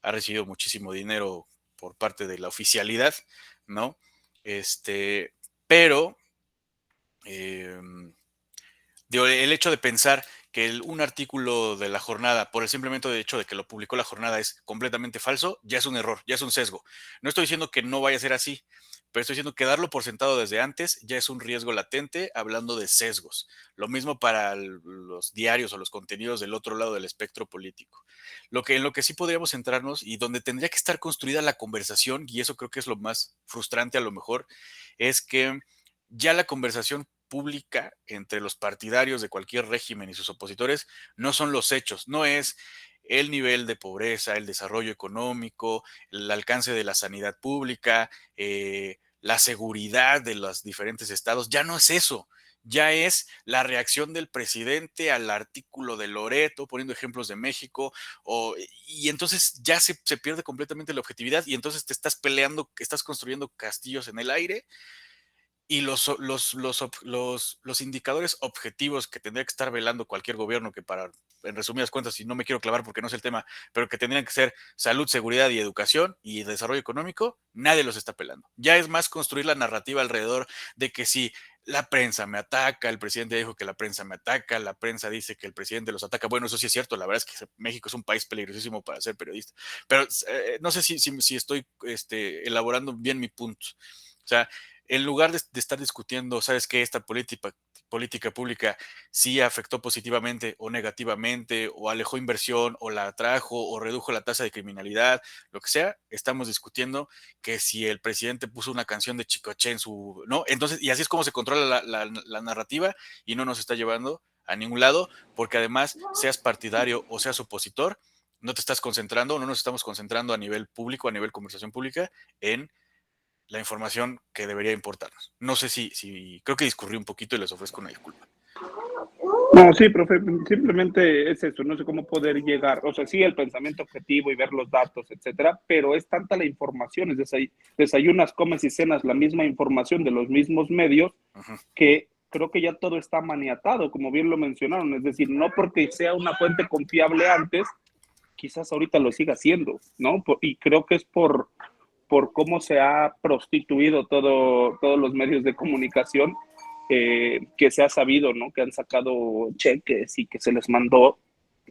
ha recibido muchísimo dinero por parte de la oficialidad, ¿no? Pero eh, el hecho de pensar que un artículo de La Jornada, por el simplemente hecho de que lo publicó La Jornada, es completamente falso, ya es un error, ya es un sesgo. No estoy diciendo que no vaya a ser así, pero estoy diciendo que darlo por sentado desde antes ya es un riesgo latente, hablando de sesgos. Lo mismo para los diarios o los contenidos del otro lado del espectro político. En lo que sí podríamos centrarnos y donde tendría que estar construida la conversación, y eso creo que es lo más frustrante a lo mejor, es que ya la conversación pública entre los partidarios de cualquier régimen y sus opositores no son los hechos, no es el nivel de pobreza, el desarrollo económico, el alcance de la sanidad pública, la seguridad de los diferentes estados, ya no es eso, ya es la reacción del presidente al artículo de Loreto, poniendo ejemplos de México, y entonces ya se pierde completamente la objetividad y entonces te estás peleando, estás construyendo castillos en el aire y los indicadores objetivos que tendría que estar velando cualquier gobierno, en resumidas cuentas, y no me quiero clavar porque no es el tema, pero que tendrían que ser salud, seguridad y educación y desarrollo económico, nadie los está pelando. Ya es más construir la narrativa alrededor de que si la prensa me ataca, el presidente dijo que la prensa me ataca, la prensa dice que el presidente los ataca. Bueno, eso sí es cierto, la verdad es que México es un país peligrosísimo para ser periodista, pero no sé si estoy elaborando bien mi punto. O sea, en lugar de estar discutiendo, ¿sabes qué? Esta política pública sí afectó positivamente o negativamente, o alejó inversión, o la atrajo, o redujo la tasa de criminalidad, lo que sea, estamos discutiendo que si el presidente puso una canción de Chicoche ¿no? Entonces, y así es como se controla la narrativa y no nos está llevando a ningún lado, porque además, seas partidario o seas opositor, no te estás concentrando, no nos estamos concentrando a nivel público, a nivel conversación pública, en la información que debería importarnos. No sé si creo que discurrí un poquito y les ofrezco una disculpa. No, sí, profe, simplemente es eso, no sé cómo poder llegar, o sea, sí, el pensamiento objetivo y ver los datos, etcétera, pero es tanta la información, es desayunas, comes y cenas la misma información de los mismos medios, que creo que ya todo está maniatado, como bien lo mencionaron, es decir, no porque sea una fuente confiable antes, quizás ahorita lo siga siendo, ¿no? Y creo que es por cómo se ha prostituido todos los medios de comunicación, que se ha sabido, ¿no? Que han sacado cheques y que se les mandó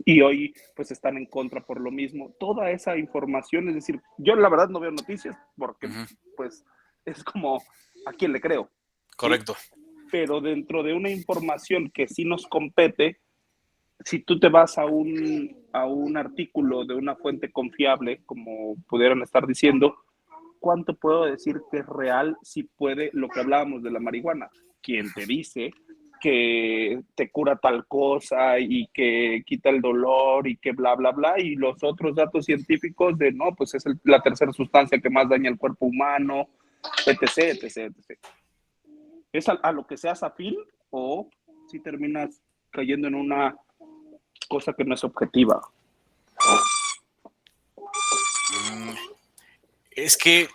y hoy pues están en contra por lo mismo. Toda esa información, es decir, yo la verdad no veo noticias porque pues es como, ¿a quién le creo? Correcto. ¿Sí? Pero dentro de una información que sí nos compete, si tú te vas a un artículo de una fuente confiable, como pudieran estar diciendo, ¿cuánto puedo decir que es real si puede lo que hablábamos de la marihuana? Quien te dice que te cura tal cosa y que quita el dolor y que bla, bla, bla, y los otros datos científicos de, no, pues es la tercera sustancia que más daña el cuerpo humano, etc., etc., etc. ¿Es a lo que seas afín o si terminas cayendo en una cosa que no es objetiva? Es que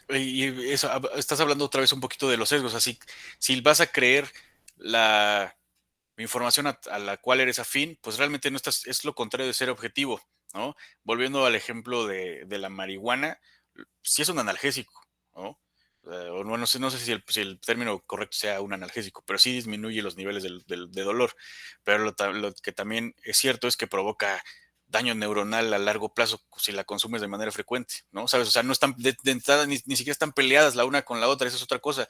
estás hablando otra vez un poquito de los sesgos, así si vas a creer la información a la cual eres afín, pues realmente no estás, es lo contrario de ser objetivo, ¿no? Volviendo al ejemplo de la marihuana, sí es un analgésico, ¿no? O no sé si el término correcto sea un analgésico, pero sí disminuye los niveles de dolor. Pero lo que también es cierto es que provoca daño neuronal a largo plazo si la consumes de manera frecuente, ¿no? ¿Sabes? O sea, no están de entrada, ni siquiera están peleadas la una con la otra, esa es otra cosa.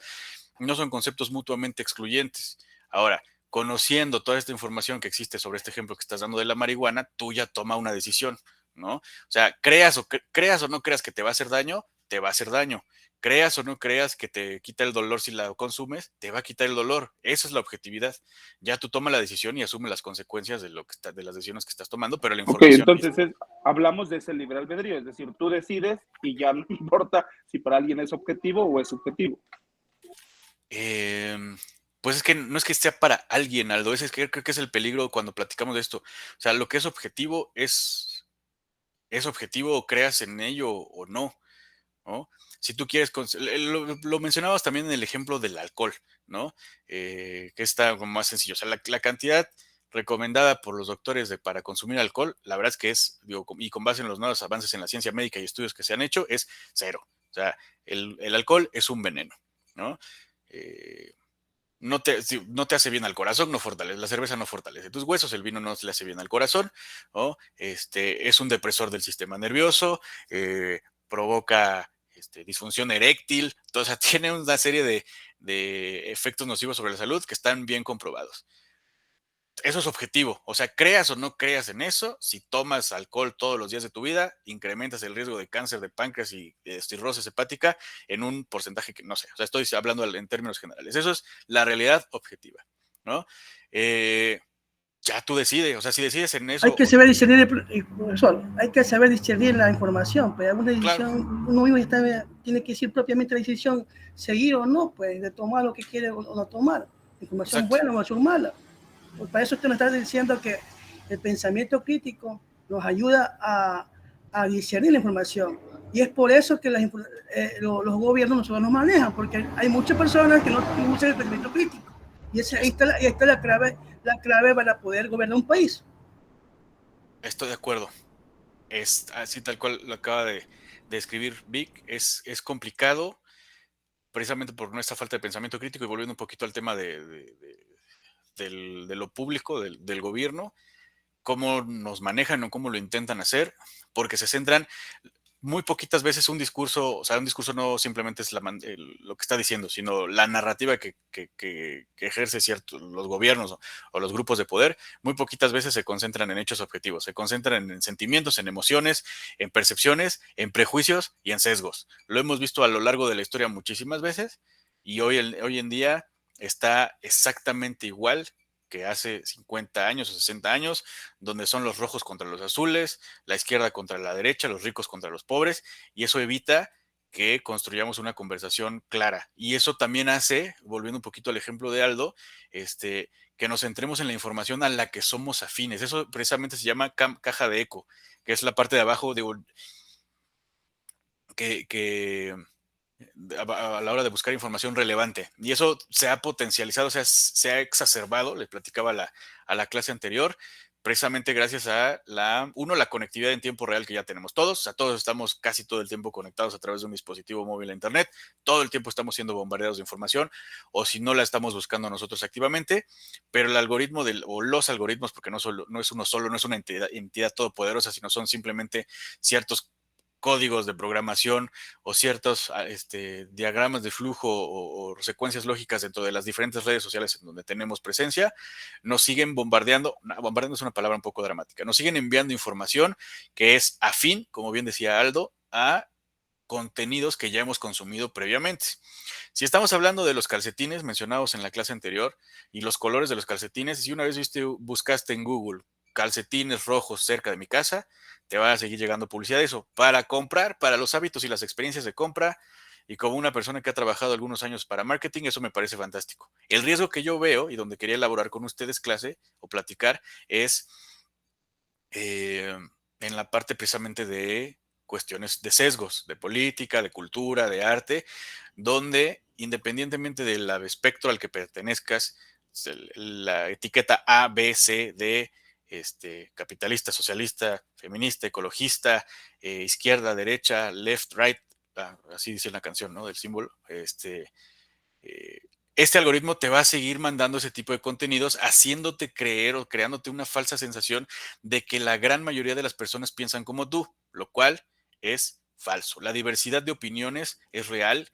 No son conceptos mutuamente excluyentes. Ahora, conociendo toda esta información que existe sobre este ejemplo que estás dando de la marihuana, tú ya toma una decisión, ¿no? O sea, creas o no creas que te va a hacer daño, te va a hacer daño. creas o no creas que te quita el dolor si la consumes, te va a quitar el dolor. Esa es la objetividad. Ya tú tomas la decisión y asume las consecuencias de de las decisiones que estás tomando, pero la Ok, información. entonces hablamos de ese libre albedrío, es decir, tú decides y ya no importa si para alguien es objetivo o es subjetivo. Pues es que no es que sea para alguien, Aldo, es que creo que es el peligro cuando platicamos de esto. O sea, lo que es objetivo es objetivo o creas en ello o no, ¿no? Si tú quieres, lo mencionabas también en el ejemplo del alcohol, ¿no? Que está como más sencillo. O sea, la cantidad recomendada por los doctores para consumir alcohol, la verdad es que es, digo, y con base en los nuevos avances en la ciencia médica y estudios que se han hecho, es cero. O sea, el alcohol es un veneno, ¿no? No te hace bien al corazón, no fortalece, la cerveza no fortalece tus huesos, el vino no le hace bien al corazón, ¿no? Es un depresor del sistema nervioso, provoca disfunción eréctil, o sea, tiene una serie de efectos nocivos sobre la salud que están bien comprobados. Eso es objetivo, o sea, creas o no creas en eso, si tomas alcohol todos los días de tu vida, incrementas el riesgo de cáncer de páncreas y cirrosis hepática en un porcentaje que no sé, o sea, estoy hablando en términos generales. Eso es la realidad objetiva, ¿no? Ya tú decides, o sea, si decides en eso. Hay que saber discernir, profesor, hay que saber discernir la información, pues alguna decisión, Claro. uno mismo tiene que decir propiamente la decisión, seguir o no, pues, de tomar lo que quiere o no tomar, información Exacto. buena o información mala. Pues para eso usted nos está diciendo que el pensamiento crítico nos ayuda a discernir la información. Y es por eso que los gobiernos nosotros nos manejan, porque hay muchas personas que no usan el pensamiento crítico. Y ahí está la clave para poder gobernar un país. Estoy de acuerdo. Es así tal cual lo acaba de escribir Vic. Es complicado, precisamente por nuestra falta de pensamiento crítico, y volviendo un poquito al tema de lo público, del gobierno, cómo nos manejan o cómo lo intentan hacer, porque se centran muy poquitas veces un discurso, o sea, un discurso no simplemente es lo que está diciendo, sino la narrativa que ejerce los gobiernos o los grupos de poder, muy poquitas veces se concentran en hechos objetivos, se concentran en sentimientos, en emociones, en percepciones, en prejuicios y en sesgos. Lo hemos visto a lo largo de la historia muchísimas veces y hoy en día está exactamente igual que hace 50 años o 60 años, donde son los rojos contra los azules, la izquierda contra la derecha, los ricos contra los pobres, y eso evita que construyamos una conversación clara. Y eso también hace, volviendo un poquito al ejemplo de Aldo, que nos centremos en la información a la que somos afines. Eso precisamente se llama caja de eco, que es la parte de abajo que a la hora de buscar información relevante. Y eso se ha potencializado, o sea, se ha exacerbado, les platicaba a la clase anterior, precisamente gracias a la conectividad en tiempo real que ya tenemos todos. O sea, todos estamos casi todo el tiempo conectados a través de un dispositivo móvil a internet. Todo el tiempo estamos siendo bombardeados de información, o si no la estamos buscando nosotros activamente, pero el algoritmo o los algoritmos, porque no es uno solo, no es una entidad todopoderosa, sino son simplemente ciertos códigos de programación o ciertos diagramas de flujo o secuencias lógicas dentro de las diferentes redes sociales en donde tenemos presencia, nos siguen bombardeando es una palabra un poco dramática, nos siguen enviando información que es afín, como bien decía Aldo, a contenidos que ya hemos consumido previamente. Si estamos hablando de los calcetines mencionados en la clase anterior y los colores de los calcetines, si una vez buscaste en Google calcetines rojos cerca de mi casa, te va a seguir llegando publicidad de eso para comprar, para los hábitos y las experiencias de compra. Y como una persona que ha trabajado algunos años para marketing, eso me parece fantástico. El riesgo que yo veo y donde quería elaborar con ustedes clase o platicar es en la parte precisamente de cuestiones de sesgos, de política, de cultura, de arte, donde independientemente del espectro al que pertenezcas, la etiqueta A, B, C, D, capitalista, socialista, feminista, ecologista, izquierda, derecha, left, right, así dice la canción, ¿no? Del símbolo, este algoritmo te va a seguir mandando ese tipo de contenidos, haciéndote creer o creándote una falsa sensación de que la gran mayoría de las personas piensan como tú, lo cual es falso. La diversidad de opiniones es real.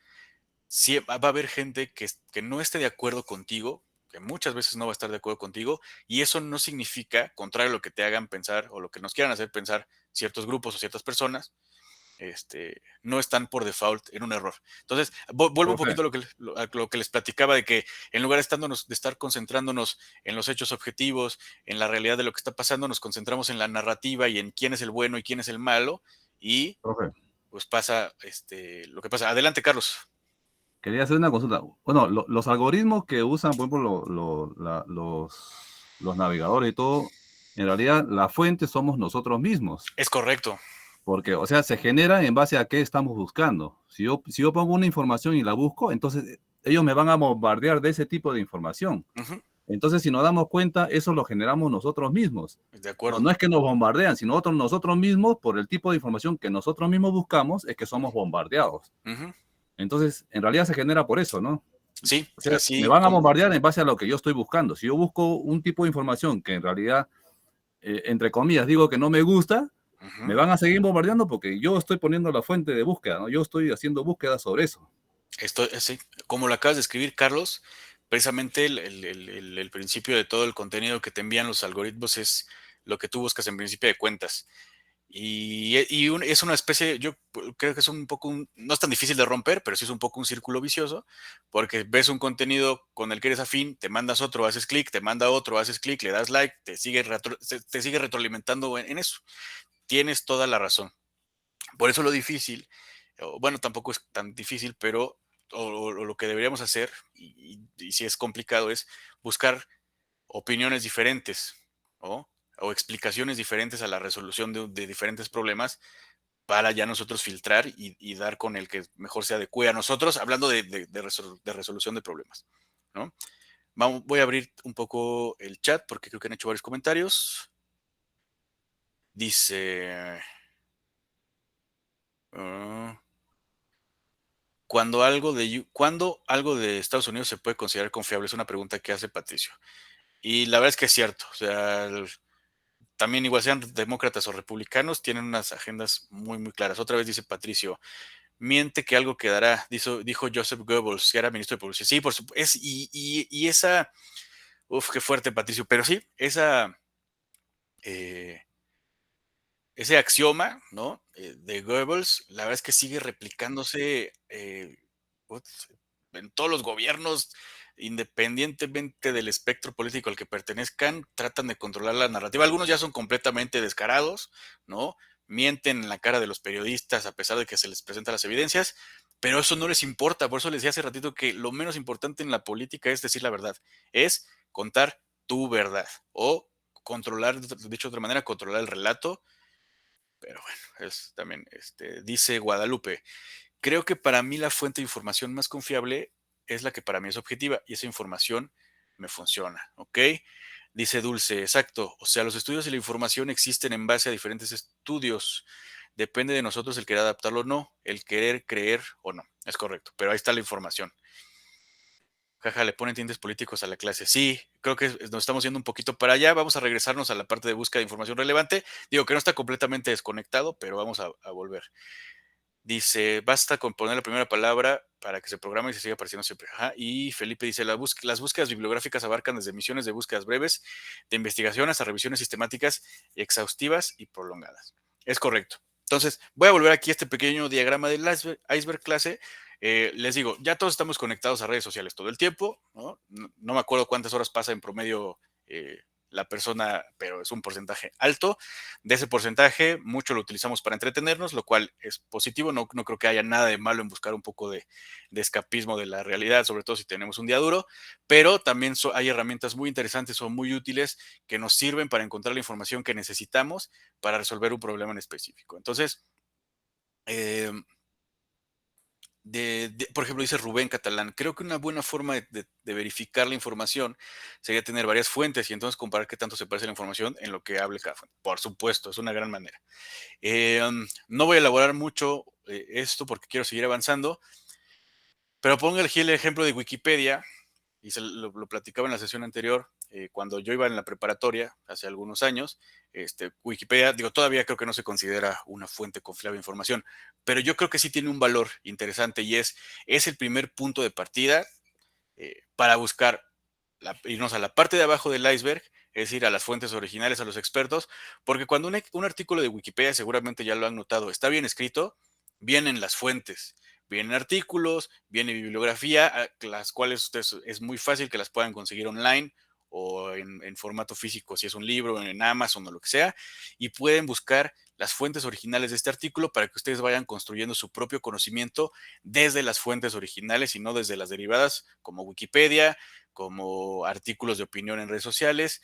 Sí, va a haber gente que no esté de acuerdo contigo, que muchas veces no va a estar de acuerdo contigo, y eso no significa, contrario a lo que te hagan pensar o lo que nos quieran hacer pensar ciertos grupos o ciertas personas, no están por default en un error. Entonces, vuelvo un poquito a lo que les platicaba de que en lugar de estar concentrándonos en los hechos objetivos, en la realidad de lo que está pasando, nos concentramos en la narrativa y en quién es el bueno y quién es el malo, y Profe, pues pasa lo que pasa. Adelante, Carlos. quería hacer una consulta. Bueno, los algoritmos que usan, por ejemplo, los navegadores y todo, en realidad la fuente somos nosotros mismos. Es correcto. Porque, o sea, se genera en base a qué estamos buscando. Si yo pongo una información y la busco, entonces ellos me van a bombardear de ese tipo de información. Uh-huh. Entonces, si nos damos cuenta, eso lo generamos nosotros mismos. De acuerdo. No es que nos bombardean, sino nosotros mismos, por el tipo de información que nosotros mismos buscamos, es que somos bombardeados. Uh-huh. Entonces, en realidad se genera por eso, ¿no? Sí, o sea, así me van a bombardear en base a lo que yo estoy buscando. Si yo busco un tipo de información que en realidad, entre comillas, digo que no me gusta, uh-huh, me van a seguir bombardeando porque yo estoy poniendo la fuente de búsqueda, ¿no? Yo estoy haciendo búsqueda sobre eso. Sí, como lo acabas de escribir, Carlos, precisamente el principio de todo el contenido que te envían los algoritmos es lo que tú buscas en principio de cuentas. Es una especie, yo creo que es un poco, no es tan difícil de romper, pero sí es un poco un círculo vicioso, porque ves un contenido con el que eres afín, te mandas otro, haces clic, te manda otro, haces clic, le das like, te sigue retroalimentando en eso. Tienes toda la razón. Por eso lo difícil, bueno, tampoco es tan difícil, pero o lo que deberíamos hacer, y si es complicado, es buscar opiniones diferentes, ¿no? O explicaciones diferentes a la resolución de diferentes problemas para ya nosotros filtrar y dar con el que mejor se adecue a nosotros, hablando de resolución de problemas, ¿no? Voy a abrir un poco el chat porque creo que han hecho varios comentarios. Dice... ¿Cuándo algo de Estados Unidos se puede considerar confiable? Es una pregunta que hace Patricio. Y la verdad es que es cierto. O sea, también igual sean demócratas o republicanos, tienen unas agendas muy, muy claras. Otra vez dice Patricio, miente que algo quedará, dijo Joseph Goebbels, que era ministro de Publicidad. Sí, por supuesto. Y esa, qué fuerte, Patricio. Pero sí, ese axioma, ¿no? De Goebbels, la verdad es que sigue replicándose en todos los gobiernos, independientemente del espectro político al que pertenezcan, tratan de controlar la narrativa. Algunos ya son completamente descarados, ¿no? Mienten en la cara de los periodistas a pesar de que se les presentan las evidencias, pero eso no les importa. Por eso les decía hace ratito que lo menos importante en la política es decir la verdad, es contar tu verdad o controlar, dicho de otra manera, controlar el relato. Pero bueno, es también, dice Guadalupe, creo que para mí la fuente de información más confiable es la que para mí es objetiva y esa información me funciona, ¿ok? Dice Dulce, exacto, o sea, los estudios y la información existen en base a diferentes estudios. Depende de nosotros el querer adaptarlo o no, el querer creer o no. Es correcto, pero ahí está la información. Jaja, le ponen tintes políticos a la clase. Sí, creo que nos estamos yendo un poquito para allá. Vamos a regresarnos a la parte de búsqueda de información relevante. Digo que no está completamente desconectado, pero vamos a volver. Dice, basta con poner la primera palabra para que se programe y se siga apareciendo siempre. Ajá. Y Felipe dice, las búsquedas bibliográficas abarcan desde misiones de búsquedas breves, de investigación, hasta revisiones sistemáticas, exhaustivas y prolongadas. Es correcto. Entonces, voy a volver aquí a este pequeño diagrama del iceberg clase. Les digo, ya todos estamos conectados a redes sociales todo el tiempo, ¿no? No me acuerdo cuántas horas pasa en promedio la persona, pero es un porcentaje alto. De ese porcentaje, mucho lo utilizamos para entretenernos, lo cual es positivo. No creo que haya nada de malo en buscar un poco de escapismo de la realidad, sobre todo si tenemos un día duro, pero también hay herramientas muy interesantes o muy útiles que nos sirven para encontrar la información que necesitamos para resolver un problema en específico. Entonces, por ejemplo, dice Rubén Catalán, creo que una buena forma de verificar la información sería tener varias fuentes y entonces comparar qué tanto se parece la información en lo que hable cada fuente. Por supuesto, es una gran manera. No voy a elaborar mucho esto porque quiero seguir avanzando, pero pongo aquí el ejemplo de Wikipedia, y lo platicaba en la sesión anterior, cuando yo iba en la preparatoria, hace algunos años, Wikipedia, digo, todavía creo que no se considera una fuente confiable de información, pero yo creo que sí tiene un valor interesante y es el primer punto de partida para buscar, irnos a la parte de abajo del iceberg, es ir a las fuentes originales, a los expertos, porque cuando un artículo de Wikipedia, seguramente ya lo han notado, está bien escrito, vienen las fuentes, vienen artículos, viene bibliografía, las cuales ustedes es muy fácil que las puedan conseguir online o en formato físico, si es un libro, en Amazon o lo que sea, y pueden buscar las fuentes originales de este artículo para que ustedes vayan construyendo su propio conocimiento desde las fuentes originales y no desde las derivadas como Wikipedia, como artículos de opinión en redes sociales.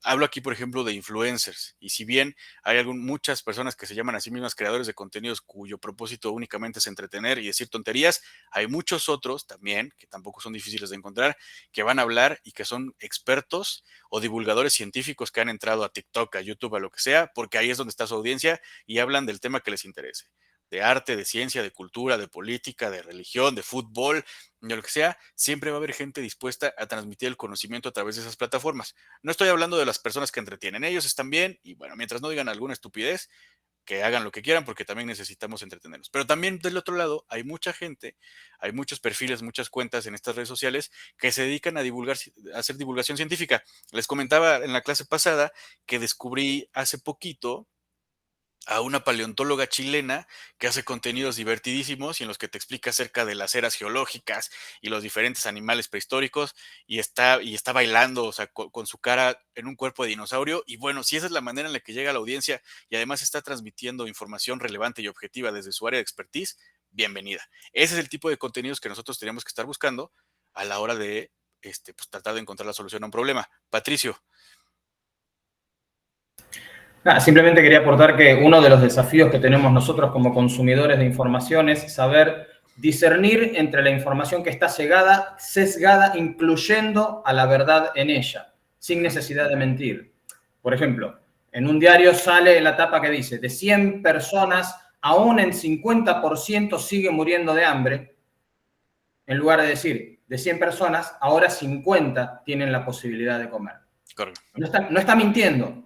Hablo aquí, por ejemplo, de influencers, y si bien hay muchas personas que se llaman a sí mismas creadores de contenidos cuyo propósito únicamente es entretener y decir tonterías, hay muchos otros también, que tampoco son difíciles de encontrar, que van a hablar y que son expertos o divulgadores científicos que han entrado a TikTok, a YouTube, a lo que sea, porque ahí es donde está su audiencia y hablan del tema que les interese, de arte, de ciencia, de cultura, de política, de religión, de fútbol, de lo que sea. Siempre va a haber gente dispuesta a transmitir el conocimiento a través de esas plataformas. No estoy hablando de las personas que entretienen, ellos están bien y bueno, mientras no digan alguna estupidez, que hagan lo que quieran porque también necesitamos entretenernos. Pero también del otro lado hay mucha gente, hay muchos perfiles, muchas cuentas en estas redes sociales que se dedican a divulgar, a hacer divulgación científica. Les comentaba en la clase pasada que descubrí hace poquito a una paleontóloga chilena que hace contenidos divertidísimos y en los que te explica acerca de las eras geológicas y los diferentes animales prehistóricos y está bailando, o sea, con su cara en un cuerpo de dinosaurio. Y bueno, si esa es la manera en la que llega a la audiencia y además está transmitiendo información relevante y objetiva desde su área de expertise, bienvenida. Ese es el tipo de contenidos que nosotros tenemos que estar buscando a la hora de pues, tratar de encontrar la solución a un problema. Patricio. Simplemente quería aportar que uno de los desafíos que tenemos nosotros como consumidores de información es saber discernir entre la información que está sesgada, incluyendo a la verdad en ella, sin necesidad de mentir. Por ejemplo, en un diario sale la tapa que dice, de 100 personas, aún en 50% sigue muriendo de hambre, en lugar de decir, de 100 personas, ahora 50 tienen la posibilidad de comer. Correcto. No está mintiendo.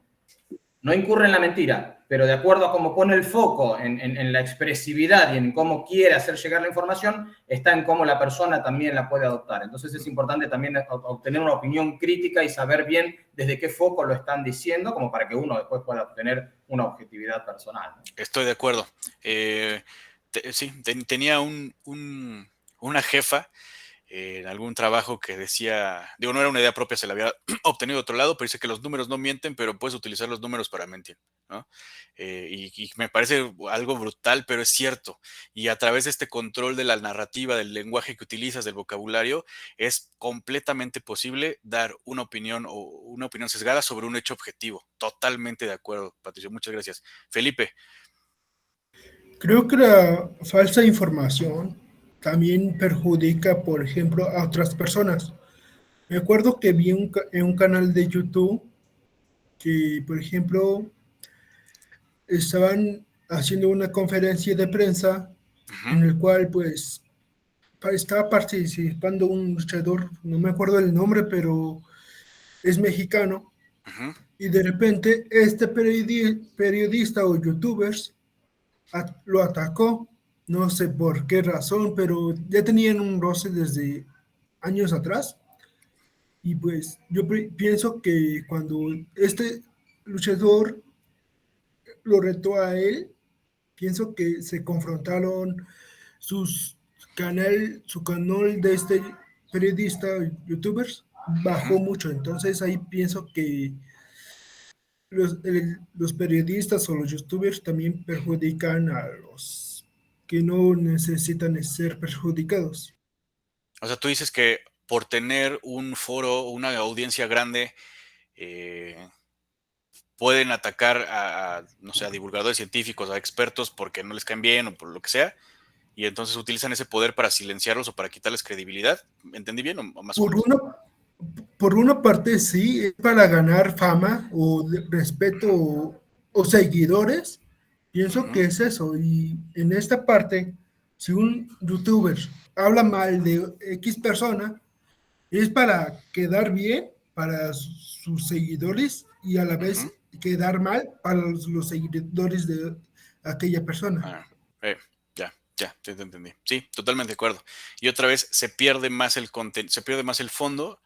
No incurre en la mentira, pero de acuerdo a cómo pone el foco en la expresividad y en cómo quiere hacer llegar la información, está en cómo la persona también la puede adoptar. Entonces es importante también obtener una opinión crítica y saber bien desde qué foco lo están diciendo, como para que uno después pueda obtener una objetividad personal. Estoy de acuerdo. Sí, tenía una jefa en algún trabajo que decía, digo, no era una idea propia, se la había obtenido de otro lado, pero dice que los números no mienten, pero puedes utilizar los números para mentir, ¿no? Y me parece algo brutal, pero es cierto. Y a través de este control de la narrativa, del lenguaje que utilizas, del vocabulario, es completamente posible dar una opinión o una opinión sesgada sobre un hecho objetivo. Totalmente de acuerdo, Patricio. Muchas gracias. Felipe. Creo que la falsa información también perjudica, por ejemplo, a otras personas. Me acuerdo que vi en un canal de YouTube que, por ejemplo, estaban haciendo una conferencia de prensa en el cual, pues, estaba participando un luchador, no me acuerdo el nombre, pero es mexicano, y de repente este periodista o youtubers lo atacó, no sé por qué razón, pero ya tenían un roce desde años atrás. Y pues yo pienso que cuando este luchador lo retó a él, pienso que se confrontaron su canal de este periodista, youtubers, bajó mucho. Entonces ahí pienso que los periodistas o los youtubers también perjudican a los que no necesitan ser perjudicados. O sea, tú dices que por tener un foro, una audiencia grande, pueden atacar no sé, a divulgadores científicos, a expertos porque no les caen bien o por lo que sea, y entonces utilizan ese poder para silenciarlos o para quitarles credibilidad. ¿Entendí bien o más o menos? Por una parte sí, es para ganar fama o respeto o seguidores, pienso que es eso. Y en esta parte, si un youtuber habla mal de X persona, es para quedar bien para sus seguidores y a la vez quedar mal para los seguidores de aquella persona. Ya, te entendí. Sí, totalmente de acuerdo. Y otra vez se pierde más el fondo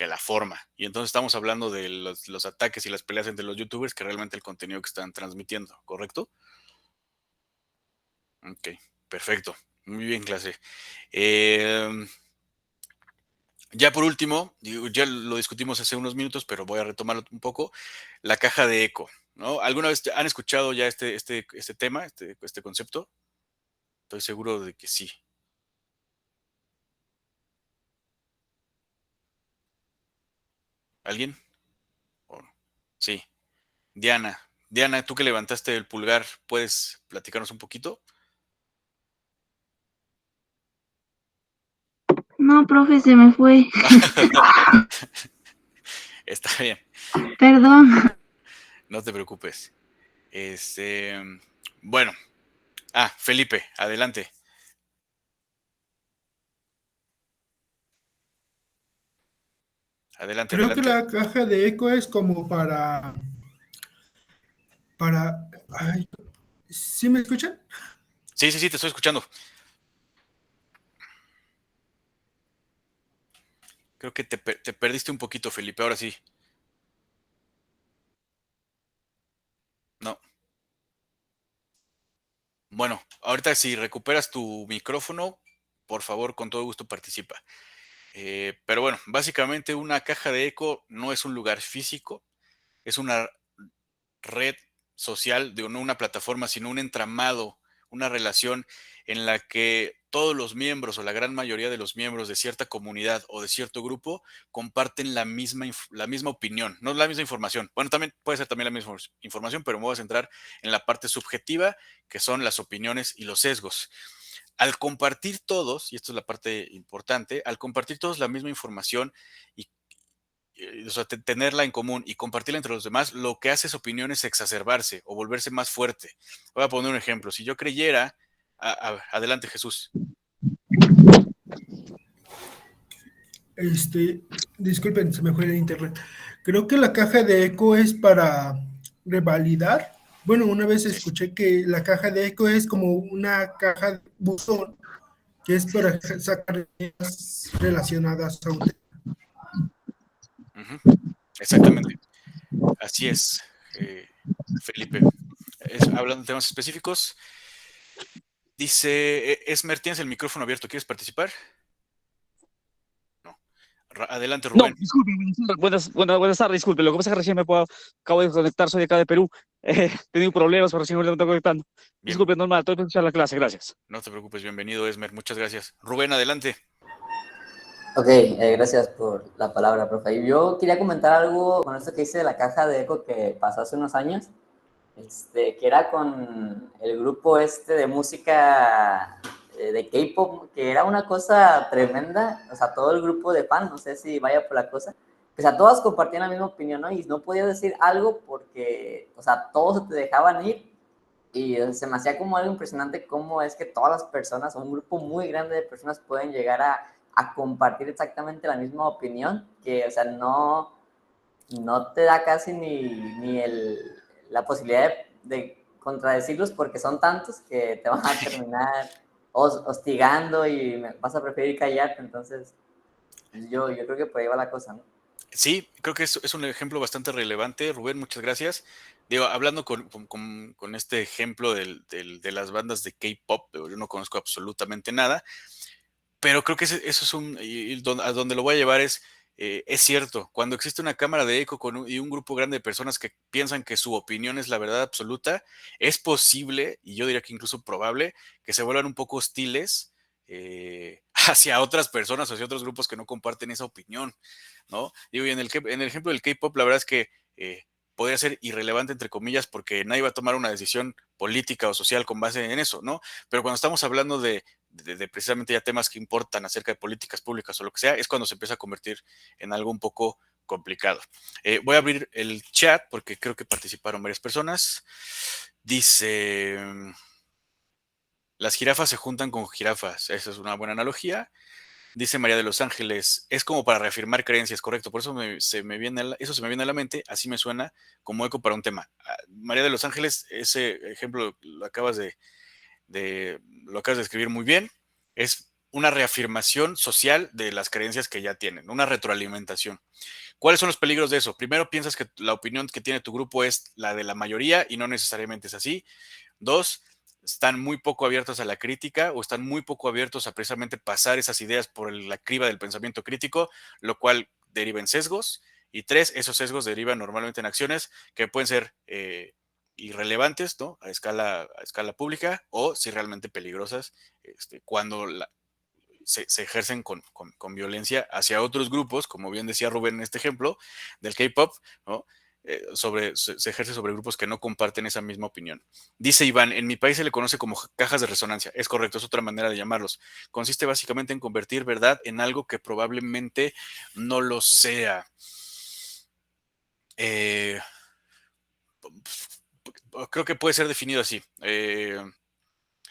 que la forma. Y entonces estamos hablando de los ataques y las peleas entre los youtubers que realmente el contenido que están transmitiendo, ¿correcto? Ok, perfecto. Muy bien, clase. Ya por último, ya lo discutimos hace unos minutos, pero voy a retomarlo un poco, la caja de eco, ¿no? ¿Alguna vez han escuchado ya este tema, este concepto? Estoy seguro de que sí. ¿Alguien? ¿O no? Sí. Diana, tú que levantaste el pulgar, ¿puedes platicarnos un poquito? No, profe, se me fue. Está bien, Perdón. no te preocupes. Bueno, Felipe, adelante. Adelante, Creo que adelante. la caja de eco es como ay, ¿sí me escuchan? Sí, te estoy escuchando. Creo que te perdiste un poquito, Felipe, ahora sí. No. Bueno, ahorita si recuperas tu micrófono, por favor, con todo gusto participa. Pero bueno, básicamente una caja de eco no es un lugar físico, es una red social, no una plataforma, sino un entramado, una relación en la que todos los miembros o la gran mayoría de los miembros de cierta comunidad o de cierto grupo comparten la misma opinión, no la misma información. Bueno, también puede ser también la misma información, pero me voy a centrar en la parte subjetiva, que son las opiniones y los sesgos. Al compartir todos, y esto es la parte importante, al compartir todos la misma información y o sea, tenerla en común y compartirla entre los demás, lo que hace es opiniones exacerbarse o volverse más fuerte. Voy a poner un ejemplo. Si yo creyera, adelante Jesús. Disculpen, se me fue el internet. Creo que la caja de eco es para revalidar. Bueno, una vez Sí. escuché que la caja de eco es como una caja de buzón que es para sacar ideas relacionadas a un tema. Exactamente. Así es, Felipe. Hablando de temas específicos, dice Esmer, ¿tienes el micrófono abierto? ¿Quieres participar? No. Adelante, No, Rubén. disculpe, buenas tardes, disculpe. Lo que pasa es que recién acabo de conectar, soy de acá de Perú. He tenido problemas, pero recién me estoy conectando. Bien, Disculpe, normal, estoy escuchando la clase, gracias. no te preocupes, bienvenido, Esmer. Muchas gracias. Rubén, adelante. Ok, gracias por la palabra, profe. Y yo quería comentar algo con esto que hice de la caja de eco que pasó hace unos años, que era con el grupo de música de K-pop, que era una cosa tremenda, o sea, todo el grupo de fans, no sé si vaya por la cosa, o sea, todas compartían la misma opinión, ¿no? Y no podías decir algo porque, o sea, todos te dejaban ir y se me hacía como algo impresionante cómo es que todas las personas, un grupo muy grande de personas pueden llegar a compartir exactamente la misma opinión, que, o sea, no te da casi ni la posibilidad de contradecirlos porque son tantos que te van a terminar hostigando y vas a preferir callarte. Entonces, yo creo que por ahí va la cosa, ¿no? Sí, creo que es un ejemplo bastante relevante, Rubén, muchas gracias. Digo, hablando con este ejemplo de las bandas de K-pop, yo no conozco absolutamente nada, pero creo que eso es a donde lo voy a llevar es cierto, cuando existe una cámara de eco y un grupo grande de personas que piensan que su opinión es la verdad absoluta, es posible, y yo diría que incluso probable, que se vuelvan un poco hostiles hacia otras personas, hacia otros grupos que no comparten esa opinión, ¿no? Digo, y en el ejemplo del K-pop, la verdad es que podría ser irrelevante, entre comillas, porque nadie va a tomar una decisión política o social con base en eso, ¿no? Pero cuando estamos hablando de precisamente ya temas que importan acerca de políticas públicas o lo que sea, es cuando se empieza a convertir en algo un poco complicado. Voy a abrir el chat porque creo que participaron varias personas. Dice, las jirafas se juntan con jirafas. Esa es una buena analogía. Dice María de los Ángeles, es como para reafirmar creencias, correcto. Por eso se me viene a la mente, así me suena como eco para un tema. María de los Ángeles, ese ejemplo lo acabas de escribir muy bien. Es una reafirmación social de las creencias que ya tienen, una retroalimentación. ¿Cuáles son los peligros de eso? Primero, piensas que la opinión que tiene tu grupo es la de la mayoría y no necesariamente es así. 2, están muy poco abiertos a la crítica o están muy poco abiertos a precisamente pasar esas ideas por la criba del pensamiento crítico, lo cual deriva en sesgos. Y 3, esos sesgos derivan normalmente en acciones que pueden ser irrelevantes, ¿no? A escala pública, o si realmente peligrosas, cuando se ejercen con violencia hacia otros grupos, como bien decía Rubén en este ejemplo del K-pop, ¿no? Se ejerce sobre grupos que no comparten esa misma opinión. Dice Iván, en mi país se le conoce como cajas de resonancia. Es correcto, es otra manera de llamarlos. Consiste básicamente en convertir verdad en algo que probablemente no lo sea. Creo que puede ser definido así.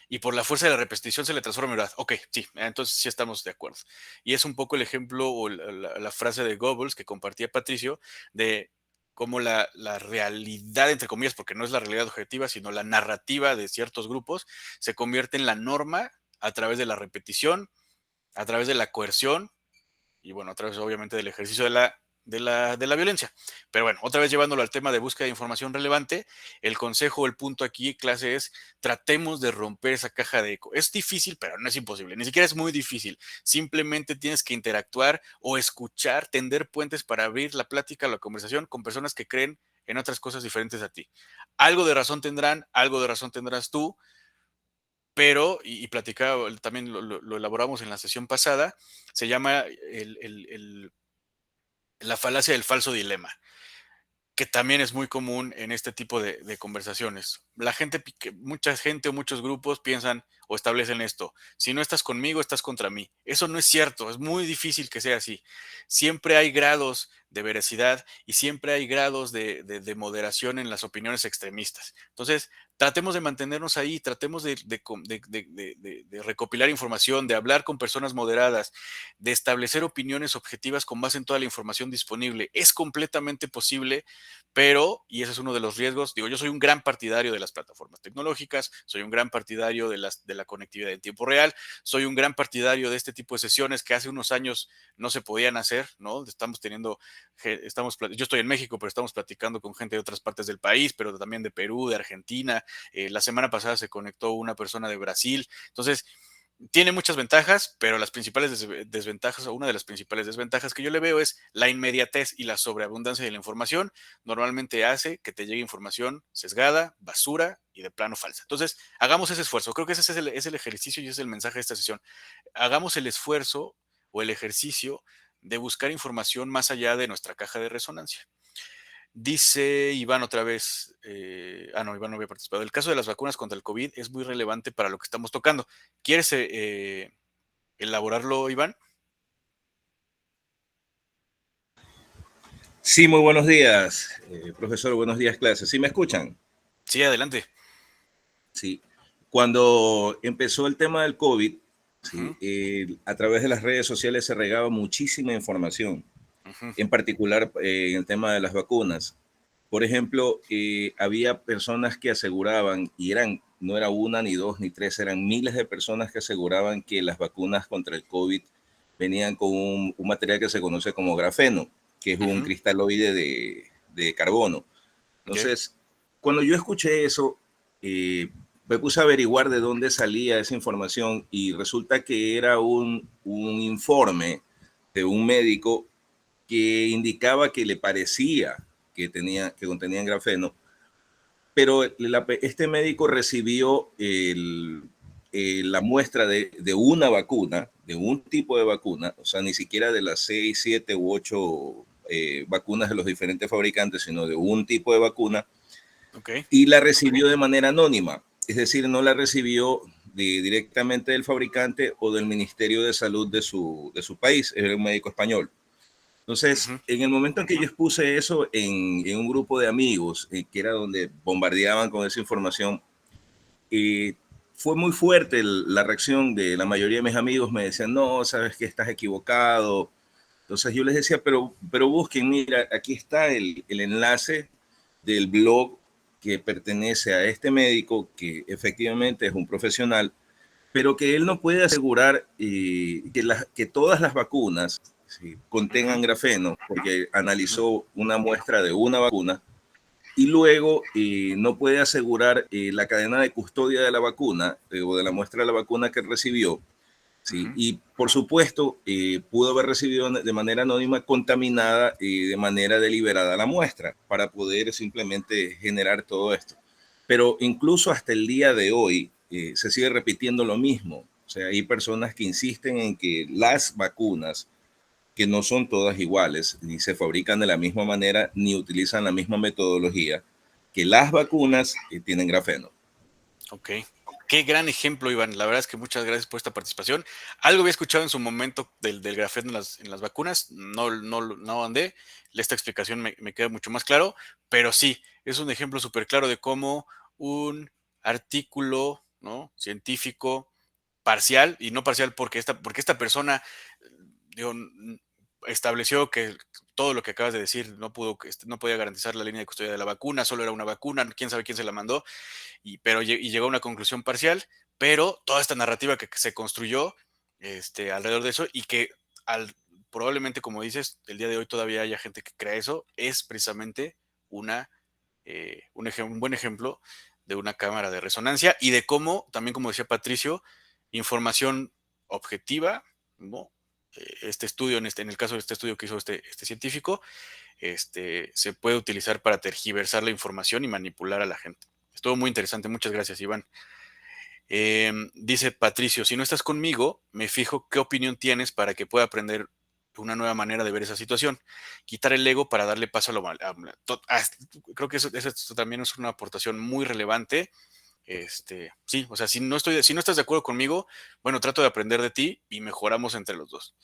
Y por la fuerza de la repetición se le transforma en verdad. Ok, sí, entonces sí estamos de acuerdo. Y es un poco el ejemplo o la frase de Goebbels que compartía Patricio de cómo la realidad, entre comillas, porque no es la realidad objetiva, sino la narrativa de ciertos grupos, se convierte en la norma a través de la repetición, a través de la coerción y, bueno, a través obviamente del ejercicio de la violencia. Pero bueno, otra vez llevándolo al tema de búsqueda de información relevante, el consejo o el punto aquí, clase, es tratemos de romper esa caja de eco. Es difícil, pero no es imposible. Ni siquiera es muy difícil. Simplemente tienes que interactuar o escuchar, tender puentes para abrir la plática, la conversación con personas que creen en otras cosas diferentes a ti. Algo de razón tendrán, algo de razón tendrás tú, pero, y platicaba, también lo elaboramos en la sesión pasada, se llama la falacia del falso dilema, que también es muy común en este tipo de conversaciones. Mucha gente o muchos grupos piensan o establecen esto: si no estás conmigo, estás contra mí. Eso no es cierto, es muy difícil que sea así. Siempre hay grados de veracidad y siempre hay grados de moderación en las opiniones extremistas. Entonces, tratemos de mantenernos ahí, tratemos de recopilar información, de hablar con personas moderadas, de establecer opiniones objetivas con base en toda la información disponible. Es completamente posible, pero, y ese es uno de los riesgos, digo, yo soy un gran partidario de las plataformas tecnológicas, soy un gran partidario de la conectividad en tiempo real, soy un gran partidario de este tipo de sesiones que hace unos años no se podían hacer, ¿no? Yo estoy en México, pero estamos platicando con gente de otras partes del país, pero también de Perú, de Argentina. La semana pasada se conectó una persona de Brasil. Entonces, tiene muchas ventajas, pero las principales desventajas, o una de las principales desventajas que yo le veo, es la inmediatez y la sobreabundancia de la información. Normalmente hace que te llegue información sesgada, basura y de plano falsa. Entonces, hagamos ese esfuerzo. Creo que ese es el ejercicio y ese es el mensaje de esta sesión. Hagamos el esfuerzo o el ejercicio de buscar información más allá de nuestra caja de resonancia. Dice Iván otra vez, no, Iván no había participado. El caso de las vacunas contra el COVID es muy relevante para lo que estamos tocando. ¿Quieres elaborarlo, Iván? Sí, muy buenos días, profesor. Buenos días, clase. ¿Sí me escuchan? Sí, adelante. Sí. Cuando empezó el tema del COVID, ¿sí? A través de las redes sociales se regaba muchísima información, en particular en el tema de las vacunas. Por ejemplo, había personas que aseguraban, y no era una, ni dos, ni tres, eran miles de personas que aseguraban que las vacunas contra el COVID venían con un material que se conoce como grafeno, que es un cristaloide de carbono. Entonces, cuando yo escuché eso, me puse a averiguar de dónde salía esa información y resulta que era un informe de un médico que indicaba que le parecía que contenían grafeno, pero este médico recibió la muestra de una vacuna, de un tipo de vacuna, o sea, ni siquiera de las 6, 7 u 8 vacunas de los diferentes fabricantes, sino de un tipo de vacuna, y la recibió de manera anónima, es decir, no la recibió directamente del fabricante o del Ministerio de Salud de su país, era un médico español. Entonces, en el momento en que yo expuse eso en un grupo de amigos, que era donde bombardeaban con esa información, fue muy fuerte la reacción de la mayoría de mis amigos. Me decían, no, sabes que estás equivocado. Entonces yo les decía, pero busquen, mira, aquí está el enlace del blog que pertenece a este médico, que efectivamente es un profesional, pero que él no puede asegurar que todas las vacunas contengan grafeno, porque analizó una muestra de una vacuna y luego no puede asegurar la cadena de custodia de la vacuna o de la muestra de la vacuna que recibió. ¿Sí? Y por supuesto, pudo haber recibido de manera anónima contaminada de manera deliberada la muestra para poder simplemente generar todo esto. Pero incluso hasta el día de hoy se sigue repitiendo lo mismo. O sea, hay personas que insisten en que las vacunas, que no son todas iguales, ni se fabrican de la misma manera, ni utilizan la misma metodología, que las vacunas tienen grafeno. Ok. Qué gran ejemplo, Iván. La verdad es que muchas gracias por esta participación. Algo había escuchado en su momento del grafeno en las vacunas, no andé. Esta explicación me queda mucho más claro, pero sí, es un ejemplo súper claro de cómo un artículo, ¿no?, científico parcial, y no parcial porque esta persona, digo, estableció que todo lo que acabas de decir no podía garantizar la línea de custodia de la vacuna, solo era una vacuna, quién sabe quién se la mandó, y llegó a una conclusión parcial, pero toda esta narrativa que se construyó alrededor de eso y que probablemente, como dices, el día de hoy todavía haya gente que crea eso, es precisamente un buen ejemplo de una cámara de resonancia y de cómo, también como decía Patricio, información objetiva, ¿no? Este estudio, en el caso de este estudio que hizo este científico, se puede utilizar para tergiversar la información y manipular a la gente. Estuvo muy interesante, muchas gracias, Iván. Dice Patricio, si no estás conmigo, me fijo qué opinión tienes para que pueda aprender una nueva manera de ver esa situación. Quitar el ego para darle paso a lo mal. Creo que eso también es una aportación muy relevante. Sí, o sea, si no estás de acuerdo conmigo, bueno, trato de aprender de ti y mejoramos entre los dos.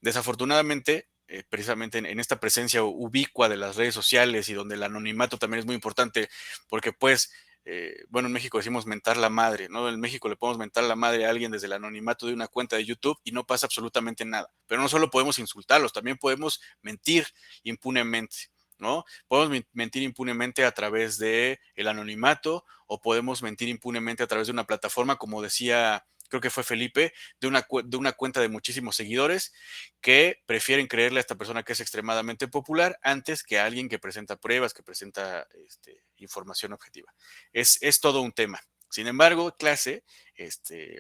Desafortunadamente, precisamente en esta presencia ubicua de las redes sociales y donde el anonimato también es muy importante, porque pues, bueno, en México decimos mentar la madre, ¿no? En México le podemos mentar la madre a alguien desde el anonimato de una cuenta de YouTube y no pasa absolutamente nada. Pero no solo podemos insultarlos, también podemos mentir impunemente, ¿no? Podemos mentir impunemente a través de el anonimato o podemos mentir impunemente a través de una plataforma, como decía, creo que fue Felipe, de una cuenta de muchísimos seguidores que prefieren creerle a esta persona que es extremadamente popular antes que a alguien que presenta pruebas, que presenta información objetiva. Es todo un tema. Sin embargo, clase,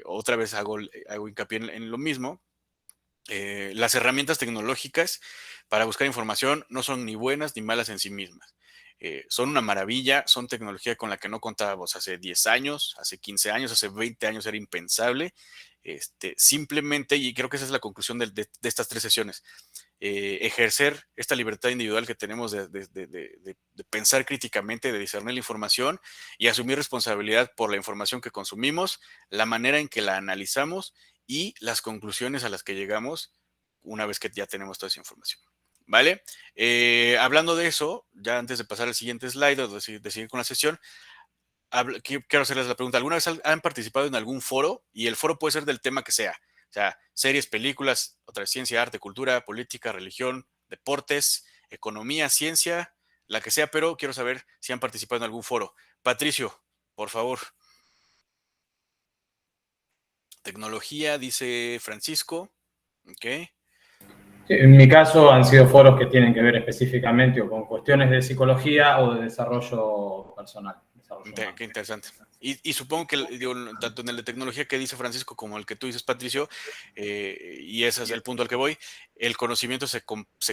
otra vez hago hincapié en lo mismo. Las herramientas tecnológicas para buscar información no son ni buenas ni malas en sí mismas. Son una maravilla, son tecnología con la que no contábamos hace 10 años, hace 15 años, hace 20 años era impensable. Simplemente, y creo que esa es la conclusión de estas 3 sesiones, ejercer esta libertad individual que tenemos de pensar críticamente, de discernir la información y asumir responsabilidad por la información que consumimos, la manera en que la analizamos y las conclusiones a las que llegamos una vez que ya tenemos toda esa información. ¿Vale? Hablando de eso, ya antes de pasar al siguiente slide o de seguir con la sesión, quiero hacerles la pregunta. ¿Alguna vez han participado en algún foro? Y el foro puede ser del tema que sea. O sea, series, películas, otra ciencia, arte, cultura, política, religión, deportes, economía, ciencia, la que sea, pero quiero saber si han participado en algún foro. Patricio, por favor. Tecnología, dice Francisco. Ok. En mi caso han sido foros que tienen que ver específicamente o con cuestiones de psicología o de desarrollo personal. Qué interesante. Y supongo que digo, tanto en el de tecnología que dice Francisco como el que tú dices, Patricio, y ese es el punto al que voy, el conocimiento se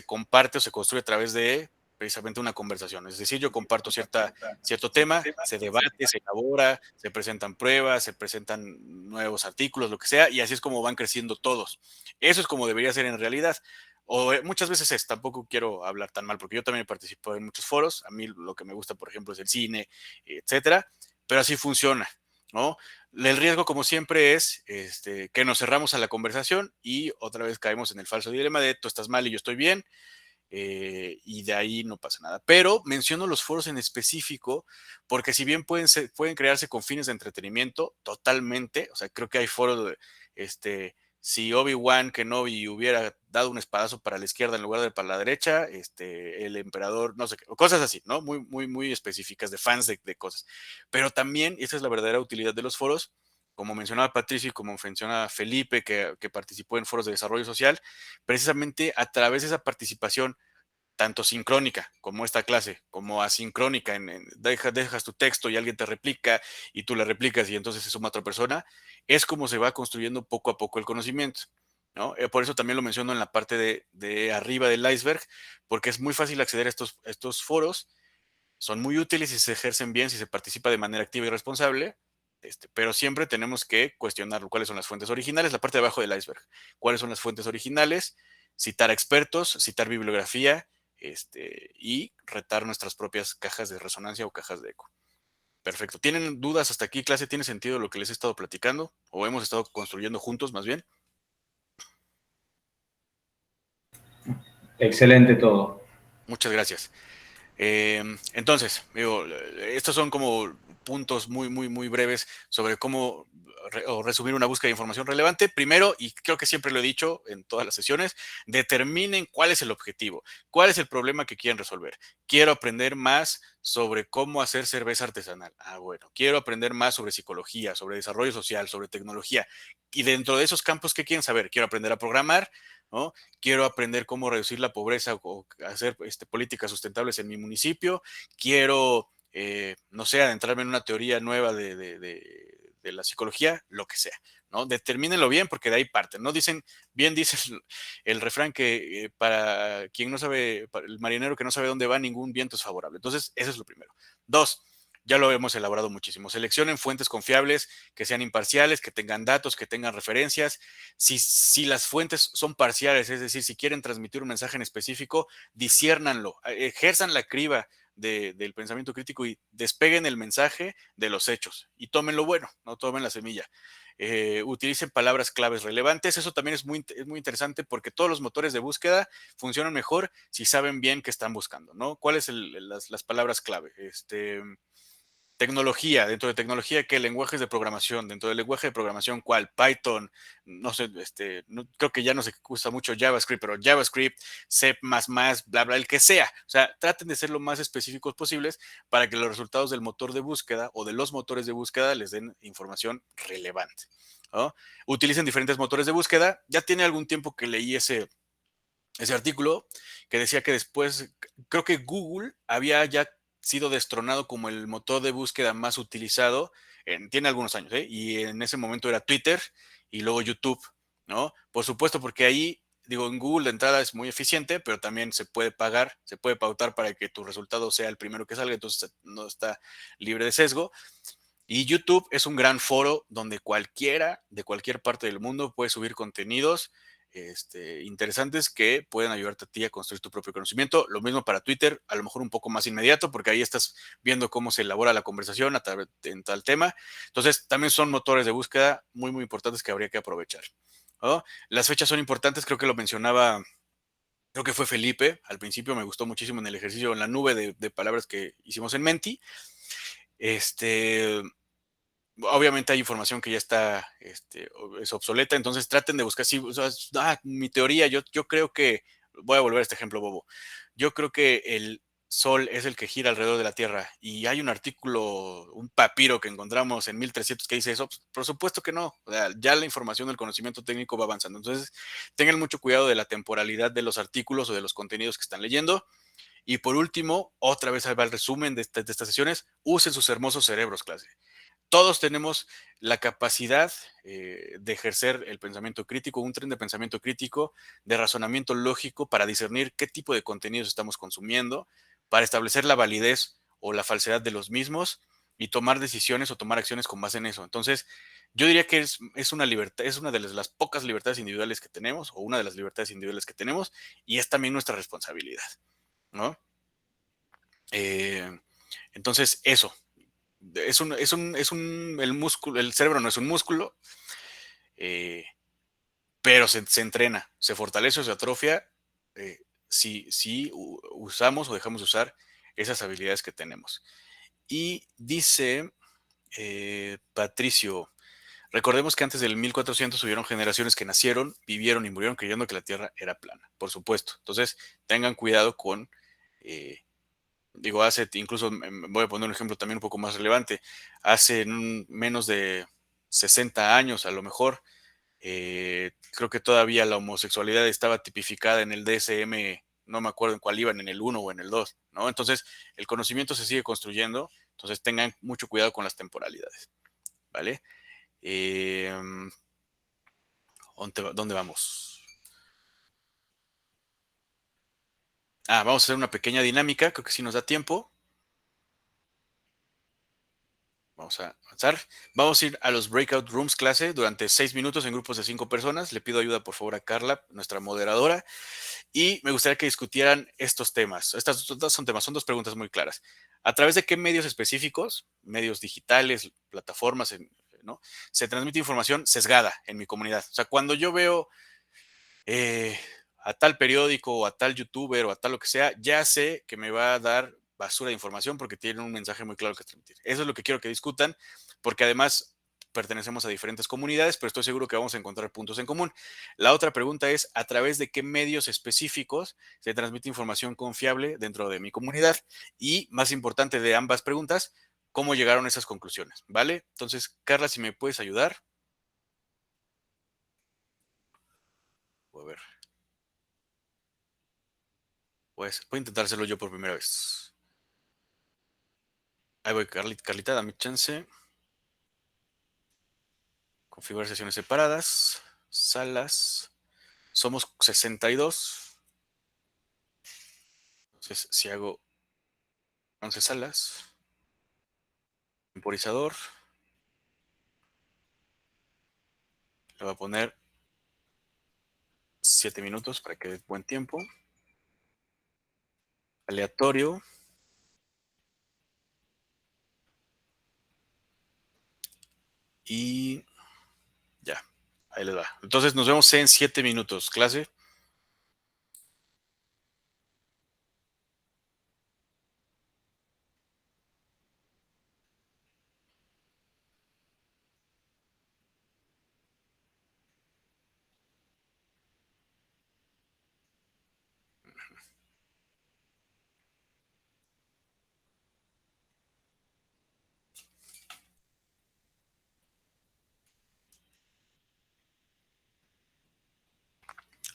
comparte o se construye a través de precisamente una conversación. Es decir, yo comparto cierto tema, se debate, se elabora, se presentan pruebas, se presentan nuevos artículos, lo que sea, y así es como van creciendo todos. Eso es como debería ser en realidad. O muchas veces tampoco quiero hablar tan mal, porque yo también participo en muchos foros. A mí lo que me gusta, por ejemplo, es el cine, etcétera, pero así funciona, ¿no? El riesgo, como siempre, es que nos cerramos a la conversación y otra vez caemos en el falso dilema de tú estás mal y yo estoy bien, y de ahí no pasa nada. Pero menciono los foros en específico porque si bien pueden crearse con fines de entretenimiento, totalmente, o sea, creo que hay foros de, si Obi-Wan Kenobi hubiera dado un espadazo para la izquierda en lugar de para la derecha, el emperador, no sé qué, cosas así, ¿no? Muy, muy, muy específicas de fans de cosas. Pero también, esa es la verdadera utilidad de los foros, como mencionaba Patricio y como mencionaba Felipe, que participó en foros de desarrollo social, precisamente a través de esa participación, tanto sincrónica como esta clase, como asincrónica, dejas tu texto y alguien te replica y tú le replicas y entonces se suma otra persona, es como se va construyendo poco a poco el conocimiento, ¿no? Por eso también lo menciono en la parte de arriba del iceberg, porque es muy fácil acceder a estos foros, son muy útiles si se ejercen bien, si se participa de manera activa y responsable, pero siempre tenemos que cuestionar cuáles son las fuentes originales, la parte de abajo del iceberg, cuáles son las fuentes originales, citar a expertos, citar bibliografía, y retar nuestras propias cajas de resonancia o cajas de eco. Perfecto. ¿Tienen dudas hasta aquí, clase? ¿Tiene sentido lo que les he estado platicando? ¿O hemos estado construyendo juntos, más bien? Excelente todo. Muchas gracias. Entonces, digo, estos son como puntos muy breves sobre cómo resumir una búsqueda de información relevante. Primero, y creo que siempre lo he dicho en todas las sesiones, determinen cuál es el objetivo, cuál es el problema que quieren resolver. Quiero aprender más sobre cómo hacer cerveza artesanal. Bueno, quiero aprender más sobre psicología, sobre desarrollo social, sobre tecnología. Y dentro de esos campos, ¿qué quieren saber? Quiero aprender a programar, ¿no? Quiero aprender cómo reducir la pobreza o hacer políticas sustentables en mi municipio. Quiero, no sé, adentrarme en una teoría nueva de la psicología, lo que sea, ¿no? Determínenlo bien porque de ahí parten, ¿no? Bien dice el refrán que para quien no sabe, para el marinero que no sabe dónde va, ningún viento es favorable. Entonces, eso es lo primero. 2, ya lo hemos elaborado muchísimo. Seleccionen fuentes confiables, que sean imparciales, que tengan datos, que tengan referencias. Si las fuentes son parciales, es decir, si quieren transmitir un mensaje en específico, disciérnanlo, ejerzan la criba del pensamiento crítico y despeguen el mensaje de los hechos y tomen lo bueno, no tomen la semilla. Utilicen palabras claves relevantes. Eso también es muy interesante porque todos los motores de búsqueda funcionan mejor si saben bien qué están buscando, ¿no? ¿Cuáles son las palabras clave? Tecnología, dentro de tecnología, ¿qué? Lenguajes de programación, dentro del lenguaje de programación, ¿cuál? Python, no sé, creo que ya no se usa mucho JavaScript, pero JavaScript, C++, bla, bla, el que sea. O sea, traten de ser lo más específicos posibles para que los resultados del motor de búsqueda o de los motores de búsqueda les den información relevante, ¿no? Utilicen diferentes motores de búsqueda. Ya tiene algún tiempo que leí ese artículo que decía que después, creo que Google había ya sido destronado como el motor de búsqueda más utilizado, tiene algunos años, y en ese momento era Twitter y luego YouTube, ¿no? Por supuesto, porque ahí, digo, en Google de entrada es muy eficiente, pero también se puede pagar, se puede pautar para que tu resultado sea el primero que salga, entonces no está libre de sesgo. Y YouTube es un gran foro donde cualquiera de cualquier parte del mundo puede subir contenidos interesantes que pueden ayudarte a ti a construir tu propio conocimiento. Lo mismo para Twitter, a lo mejor un poco más inmediato, porque ahí estás viendo cómo se elabora la conversación en tal tema. Entonces, también son motores de búsqueda muy importantes que habría que aprovechar, ¿no? Las fechas son importantes, creo que lo mencionaba, creo que fue Felipe, al principio me gustó muchísimo en el ejercicio, en la nube de palabras que hicimos en Menti. Obviamente hay información que ya está, es obsoleta, entonces traten de buscar, o sea, mi teoría, yo creo que, voy a volver a este ejemplo bobo, yo creo que el Sol es el que gira alrededor de la Tierra y hay un artículo, un papiro que encontramos en 1300 que dice eso, pues, por supuesto que no, o sea, ya la información del conocimiento técnico va avanzando, entonces tengan mucho cuidado de la temporalidad de los artículos o de los contenidos que están leyendo. Y por último, otra vez va el resumen de estas sesiones, usen sus hermosos cerebros, clase. Todos tenemos la capacidad de ejercer el pensamiento crítico, un tren de pensamiento crítico, de razonamiento lógico para discernir qué tipo de contenidos estamos consumiendo, para establecer la validez o la falsedad de los mismos y tomar decisiones o tomar acciones con base en eso. Entonces, yo diría que es una libertad, es una de las pocas libertades individuales que tenemos o una de las libertades individuales que tenemos y es también nuestra responsabilidad, ¿no? Entonces, eso. El músculo, el cerebro no es un músculo, pero se entrena, se fortalece o se atrofia si usamos o dejamos de usar esas habilidades que tenemos. Y dice Patricio, recordemos que antes del 1400 hubieron generaciones que nacieron, vivieron y murieron creyendo que la Tierra era plana, por supuesto. Entonces, tengan cuidado con... incluso voy a poner un ejemplo también un poco más relevante. Hace menos de 60 años a lo mejor. Creo que todavía la homosexualidad estaba tipificada en el DSM, no me acuerdo en cuál iban, en el 1 o en el 2, ¿no? Entonces, el conocimiento se sigue construyendo, entonces tengan mucho cuidado con las temporalidades, ¿vale? ¿Dónde vamos? Vamos a hacer una pequeña dinámica, creo que sí nos da tiempo. Vamos a avanzar. Vamos a ir a los breakout rooms clase durante 6 minutos en grupos de 5 personas. Le pido ayuda por favor a Carla, nuestra moderadora. Y me gustaría que discutieran estos temas. Estas dos son temas, son dos preguntas muy claras. ¿A través de qué medios específicos, medios digitales, plataformas, ¿no? se transmite información sesgada en mi comunidad? O sea, cuando yo veo a tal periódico o a tal youtuber o a tal lo que sea, ya sé que me va a dar basura de información porque tienen un mensaje muy claro que transmitir. Eso es lo que quiero que discutan, porque además pertenecemos a diferentes comunidades, pero estoy seguro que vamos a encontrar puntos en común. La otra pregunta es, ¿a través de qué medios específicos se transmite información confiable dentro de mi comunidad? Y, más importante de ambas preguntas, ¿cómo llegaron a esas conclusiones? ¿Vale? Entonces, Carla, si me puedes ayudar. A ver. Pues voy a intentar hacerlo yo por primera vez. Ahí voy, Carlita, dame chance. Configurar sesiones separadas. Salas. Somos 62. Entonces, si hago 11 salas. Temporizador. Le voy a poner 7 minutos para que dé buen tiempo. Aleatorio. Y ya, ahí les va. Entonces nos vemos en 7 minutos, clase.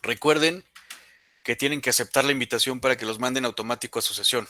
Recuerden que tienen que aceptar la invitación para que los manden automático a su sesión.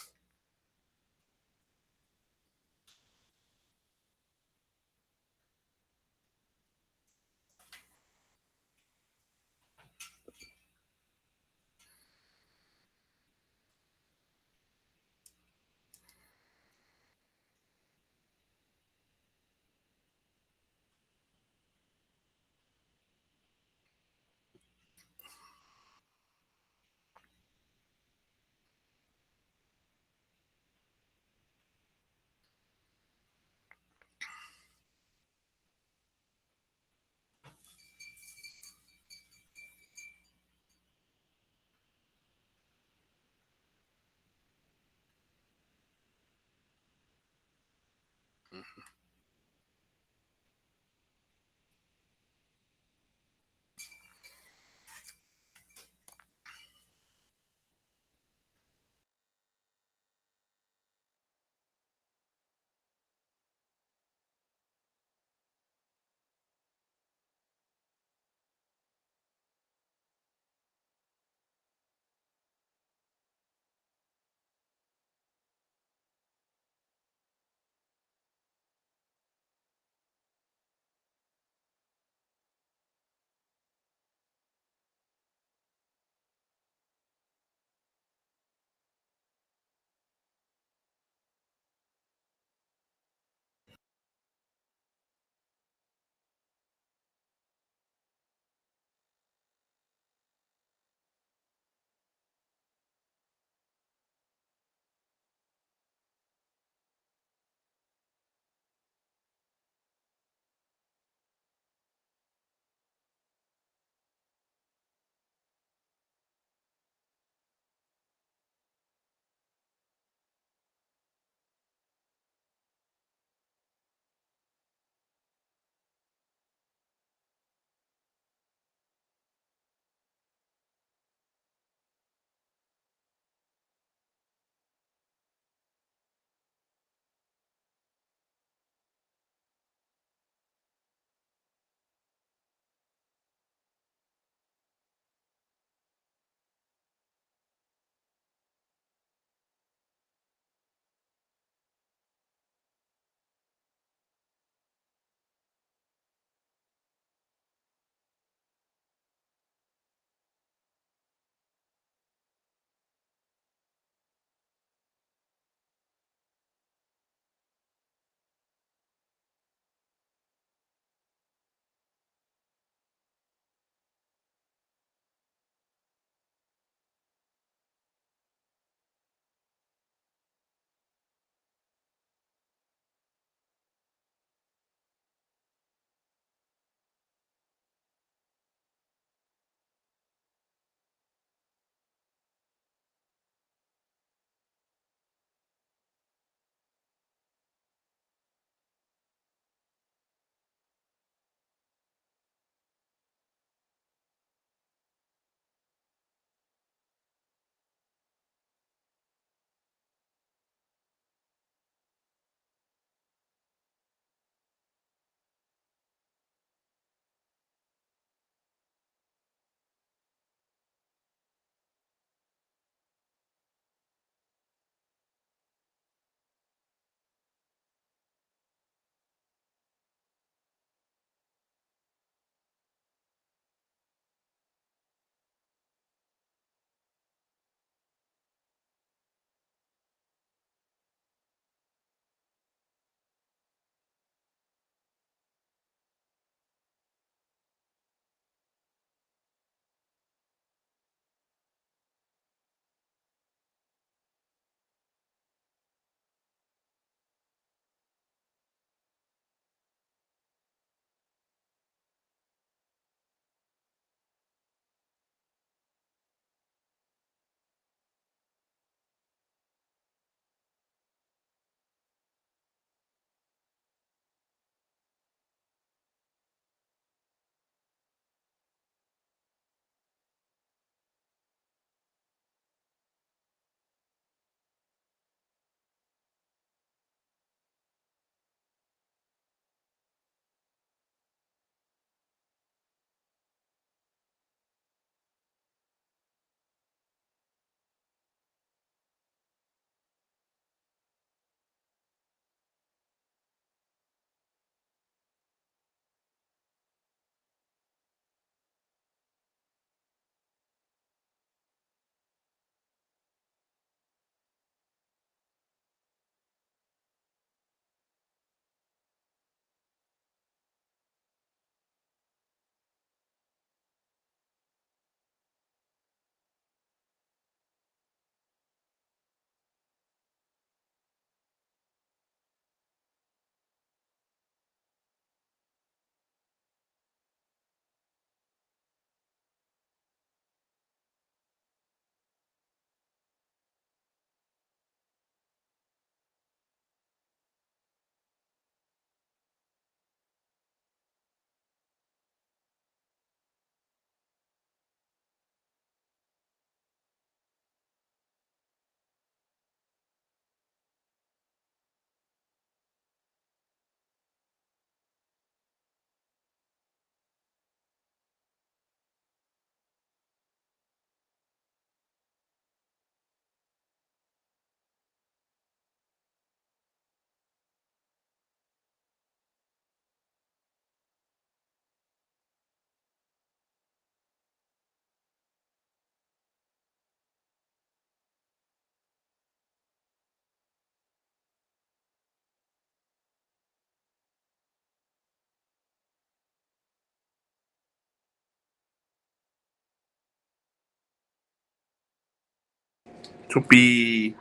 Chupi.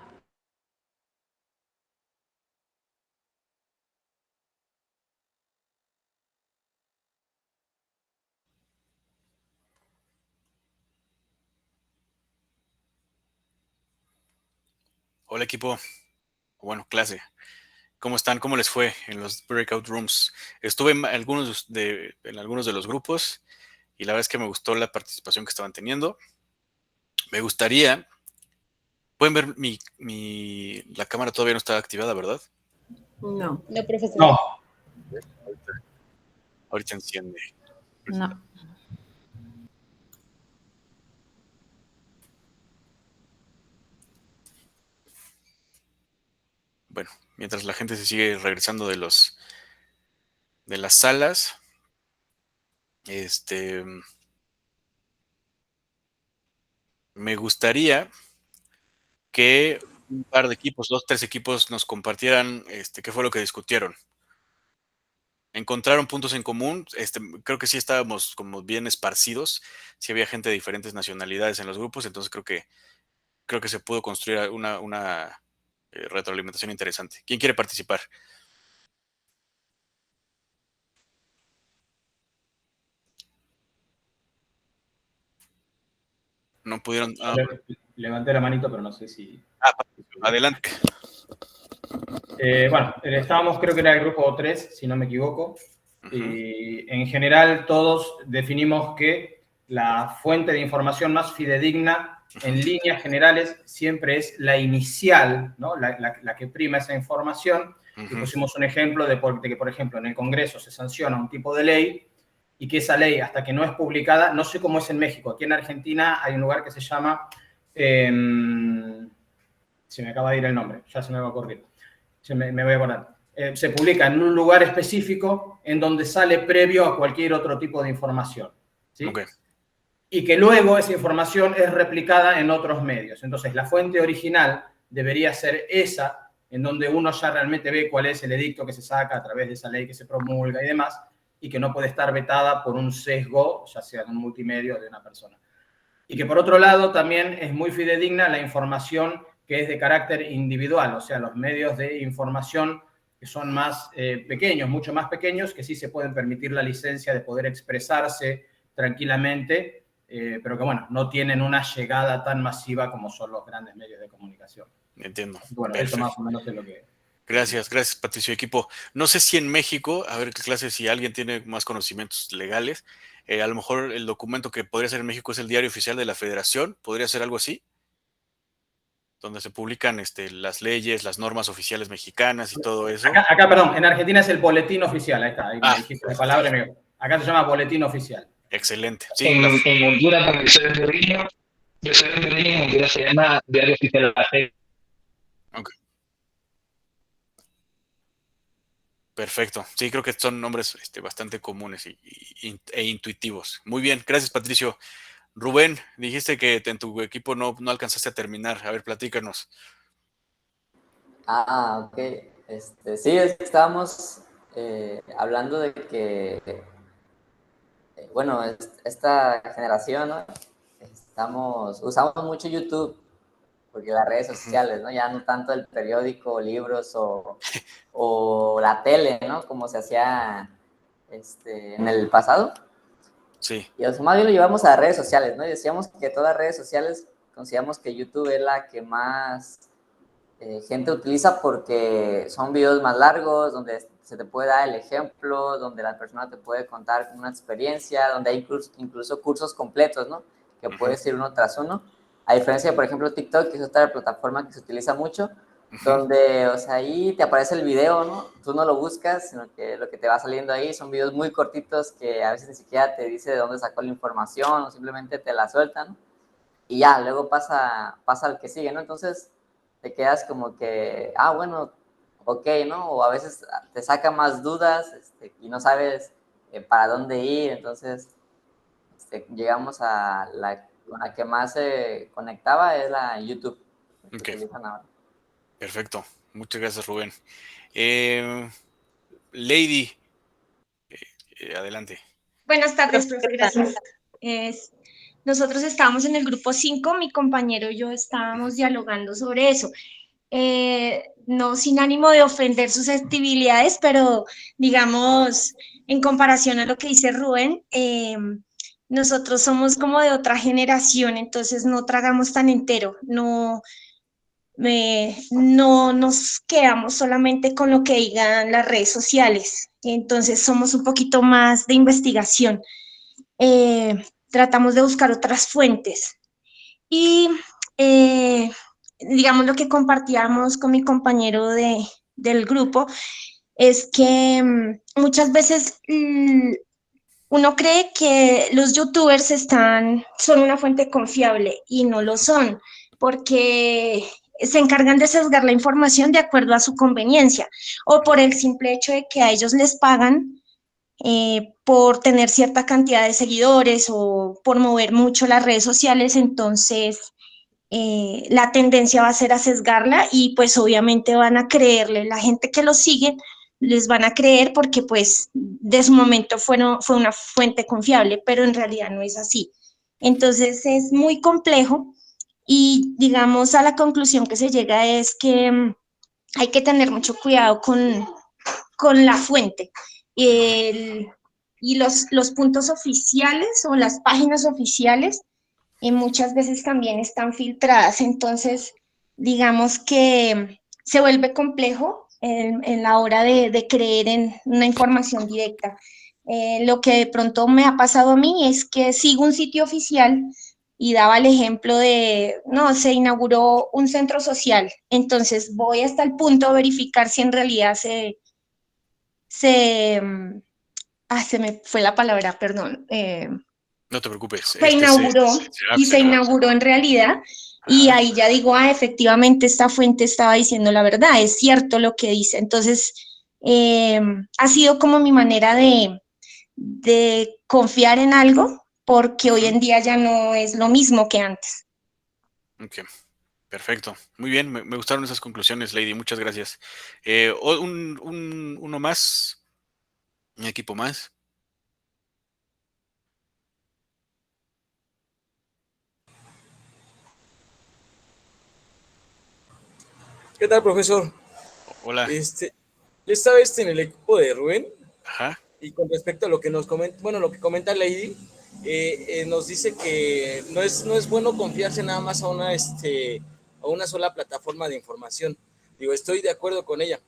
Hola equipo, bueno, clase. ¿Cómo están? ¿Cómo les fue en los breakout rooms? Estuve en algunos de los grupos y la verdad es que me gustó la participación que estaban teniendo. Me gustaría... Pueden ver la cámara todavía no está activada, ¿verdad? No. No, profesor. No. Ahorita enciende. No. Bueno, mientras la gente se sigue regresando de las salas, me gustaría que un par de equipos, 2, 3 equipos nos compartieran qué fue lo que discutieron. ¿Encontraron puntos en común? Creo que sí estábamos como bien esparcidos, sí había gente de diferentes nacionalidades en los grupos, entonces creo que se pudo construir una retroalimentación interesante. ¿Quién quiere participar? No pudieron... Levanté la manito, pero no sé si... adelante. Bueno, estábamos, creo que era el grupo 3, si no me equivoco. Y en general todos definimos que la fuente de información más fidedigna en líneas generales siempre es la inicial, ¿no? La que prima esa información. Y pusimos un ejemplo de que, por ejemplo, en el Congreso se sanciona un tipo de ley y que esa ley, hasta que no es publicada, no sé cómo es en México. Aquí en Argentina hay un lugar que se llama... se me acaba de ir el nombre, ya se me va a ocurrir. Me voy a acordar. Se publica en un lugar específico en donde sale previo a cualquier otro tipo de información. ¿Sí? Okay. Y que luego esa información es replicada en otros medios. Entonces, la fuente original debería ser esa, en donde uno ya realmente ve cuál es el edicto que se saca a través de esa ley que se promulga y demás, y que no puede estar vetada por un sesgo, ya sea de un multimedio o de una persona. Y que, por otro lado, también es muy fidedigna la información que es de carácter individual, o sea, los medios de información que son más pequeños, mucho más pequeños, que sí se pueden permitir la licencia de poder expresarse tranquilamente, pero que, bueno, no tienen una llegada tan masiva como son los grandes medios de comunicación. Entiendo. Bueno, perfecto. eso más o menos es lo que... Gracias, Patricio, equipo. No sé si en México, a ver qué clase, si alguien tiene más conocimientos legales, a lo mejor el documento que podría ser en México es el Diario Oficial de la Federación, ¿podría ser algo así? Donde se publican las leyes, las normas oficiales mexicanas y todo eso. Acá, perdón, en Argentina es el boletín oficial, ahí está, ahí me dijiste la palabra. Acá se llama boletín oficial. Excelente. Sí, en Honduras, donde soy hondureño, en Honduras se llama Diario Oficial de la Fe. Okay. Perfecto. Sí, creo que son nombres bastante comunes e intuitivos. Muy bien, gracias, Patricio. Rubén, dijiste que en tu equipo no alcanzaste a terminar. A ver, platícanos. Ok. Sí, estábamos hablando de que, bueno, esta generación, ¿no? Usamos mucho YouTube, porque las redes sociales, ¿no? Ya no tanto el periódico, libros o la tele, ¿no? Como se hacía en el pasado. Sí. Y más bien lo llevamos a las redes sociales, ¿no? Y decíamos que todas las redes sociales, consideramos que YouTube es la que más gente utiliza porque son videos más largos, donde se te puede dar el ejemplo, donde la persona te puede contar una experiencia, donde hay incluso cursos completos, ¿no? Que puedes ir uno tras uno. A diferencia de, por ejemplo, TikTok, que es otra plataforma que se utiliza mucho, donde, o sea, ahí te aparece el video, ¿no? Tú no lo buscas, sino que lo que te va saliendo ahí son videos muy cortitos que a veces ni siquiera te dice de dónde sacó la información o simplemente te la sueltan y ya, luego pasa al que sigue, ¿no? Entonces te quedas como que, bueno, ok, ¿no? O a veces te saca más dudas y no sabes para dónde ir, entonces llegamos a con la que más se conectaba es la YouTube. Okay. Perfecto. Muchas gracias, Rubén. Lady, adelante. Buenas tardes, profe. Gracias. nosotros estábamos en el grupo 5, mi compañero y yo estábamos dialogando sobre eso. No sin ánimo de ofender susceptibilidades, pero digamos, en comparación a lo que dice Rubén, nosotros somos como de otra generación, entonces no tragamos tan entero, no nos quedamos solamente con lo que digan las redes sociales, entonces somos un poquito más de investigación. Tratamos de buscar otras fuentes y digamos lo que compartíamos con mi compañero del grupo es que muchas veces uno cree que los youtubers son una fuente confiable y no lo son, porque se encargan de sesgar la información de acuerdo a su conveniencia o por el simple hecho de que a ellos les pagan por tener cierta cantidad de seguidores o por mover mucho las redes sociales, entonces la tendencia va a ser a sesgarla y pues obviamente van a creerle, la gente que los sigue les van a creer porque pues de su momento fue una fuente confiable, pero en realidad no es así. Entonces es muy complejo y digamos a la conclusión que se llega es que hay que tener mucho cuidado con la fuente. Y los puntos oficiales o las páginas oficiales muchas veces también están filtradas, entonces digamos que se vuelve complejo en la hora de creer en una información directa. Lo que de pronto me ha pasado a mí es que sigo un sitio oficial y daba el ejemplo de, no, se inauguró un centro social, entonces voy hasta el punto de verificar si en realidad se me fue la palabra, perdón. No te preocupes. Se inauguró y se inauguró en realidad y ahí ya digo, efectivamente esta fuente estaba diciendo la verdad, es cierto lo que dice. Entonces, ha sido como mi manera de confiar en algo porque hoy en día ya no es lo mismo que antes. Ok, perfecto. Muy bien, me gustaron esas conclusiones, Lady, muchas gracias. Uno más, un equipo más. ¿Qué tal, profesor? Hola. Yo estaba en el equipo de Rubén. Ajá. Y con respecto a lo que nos comenta, lo que comenta Lady, nos dice que no es bueno confiarse nada más a una sola plataforma de información. Digo, estoy de acuerdo con ella.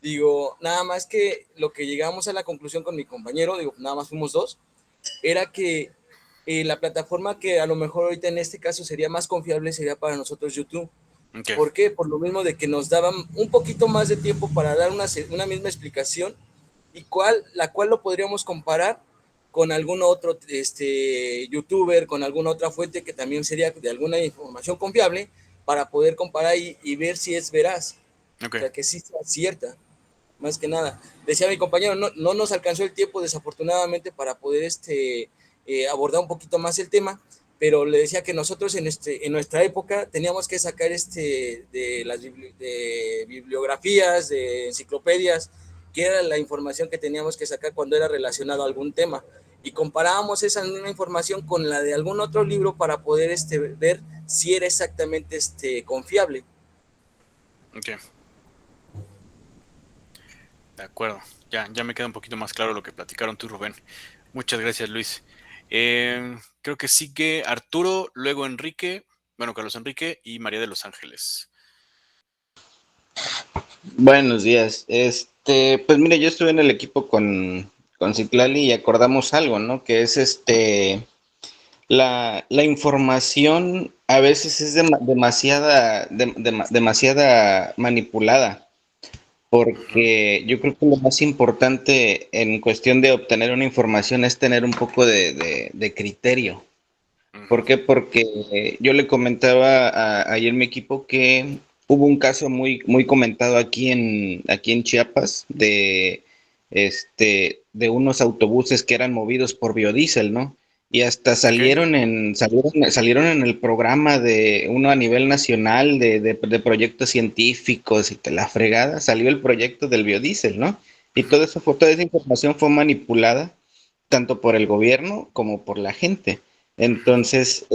Digo, nada más que lo que llegamos a la conclusión con mi compañero, digo, nada más fuimos dos, era que la plataforma que a lo mejor ahorita en este caso sería más confiable sería para nosotros YouTube. Okay. ¿Por qué? Por lo mismo de que nos daban un poquito más de tiempo para dar una misma explicación y la cual lo podríamos comparar con algún otro youtuber, con alguna otra fuente que también sería de alguna información confiable para poder comparar y ver si es veraz. Okay. O sea, que sí sea cierta, más que nada. Decía mi compañero, no nos alcanzó el tiempo desafortunadamente para poder abordar un poquito más el tema, pero le decía que nosotros en nuestra época teníamos que sacar de bibliografías, de enciclopedias, que era la información que teníamos que sacar cuando era relacionado a algún tema, y comparábamos esa misma información con la de algún otro libro para poder ver si era exactamente confiable. Ok. De acuerdo, ya me queda un poquito más claro lo que platicaron tú, Rubén. Muchas gracias, Luis. Creo que sigue Arturo, luego Enrique, Carlos Enrique y María de los Ángeles. Buenos días. Pues mire, yo estuve en el equipo con Citlali y acordamos algo, ¿no? Que es la información a veces es demasiada manipulada. Porque yo creo que lo más importante en cuestión de obtener una información es tener un poco de criterio. ¿Por qué? Porque yo le comentaba ahí en mi equipo que hubo un caso muy, muy comentado aquí en Chiapas de unos autobuses que eran movidos por biodiesel, ¿no? Y hasta salieron en el programa de uno a nivel nacional de proyectos científicos y que la fregada, salió el proyecto del biodiesel, ¿no? Y toda esa información fue manipulada tanto por el gobierno como por la gente. Entonces,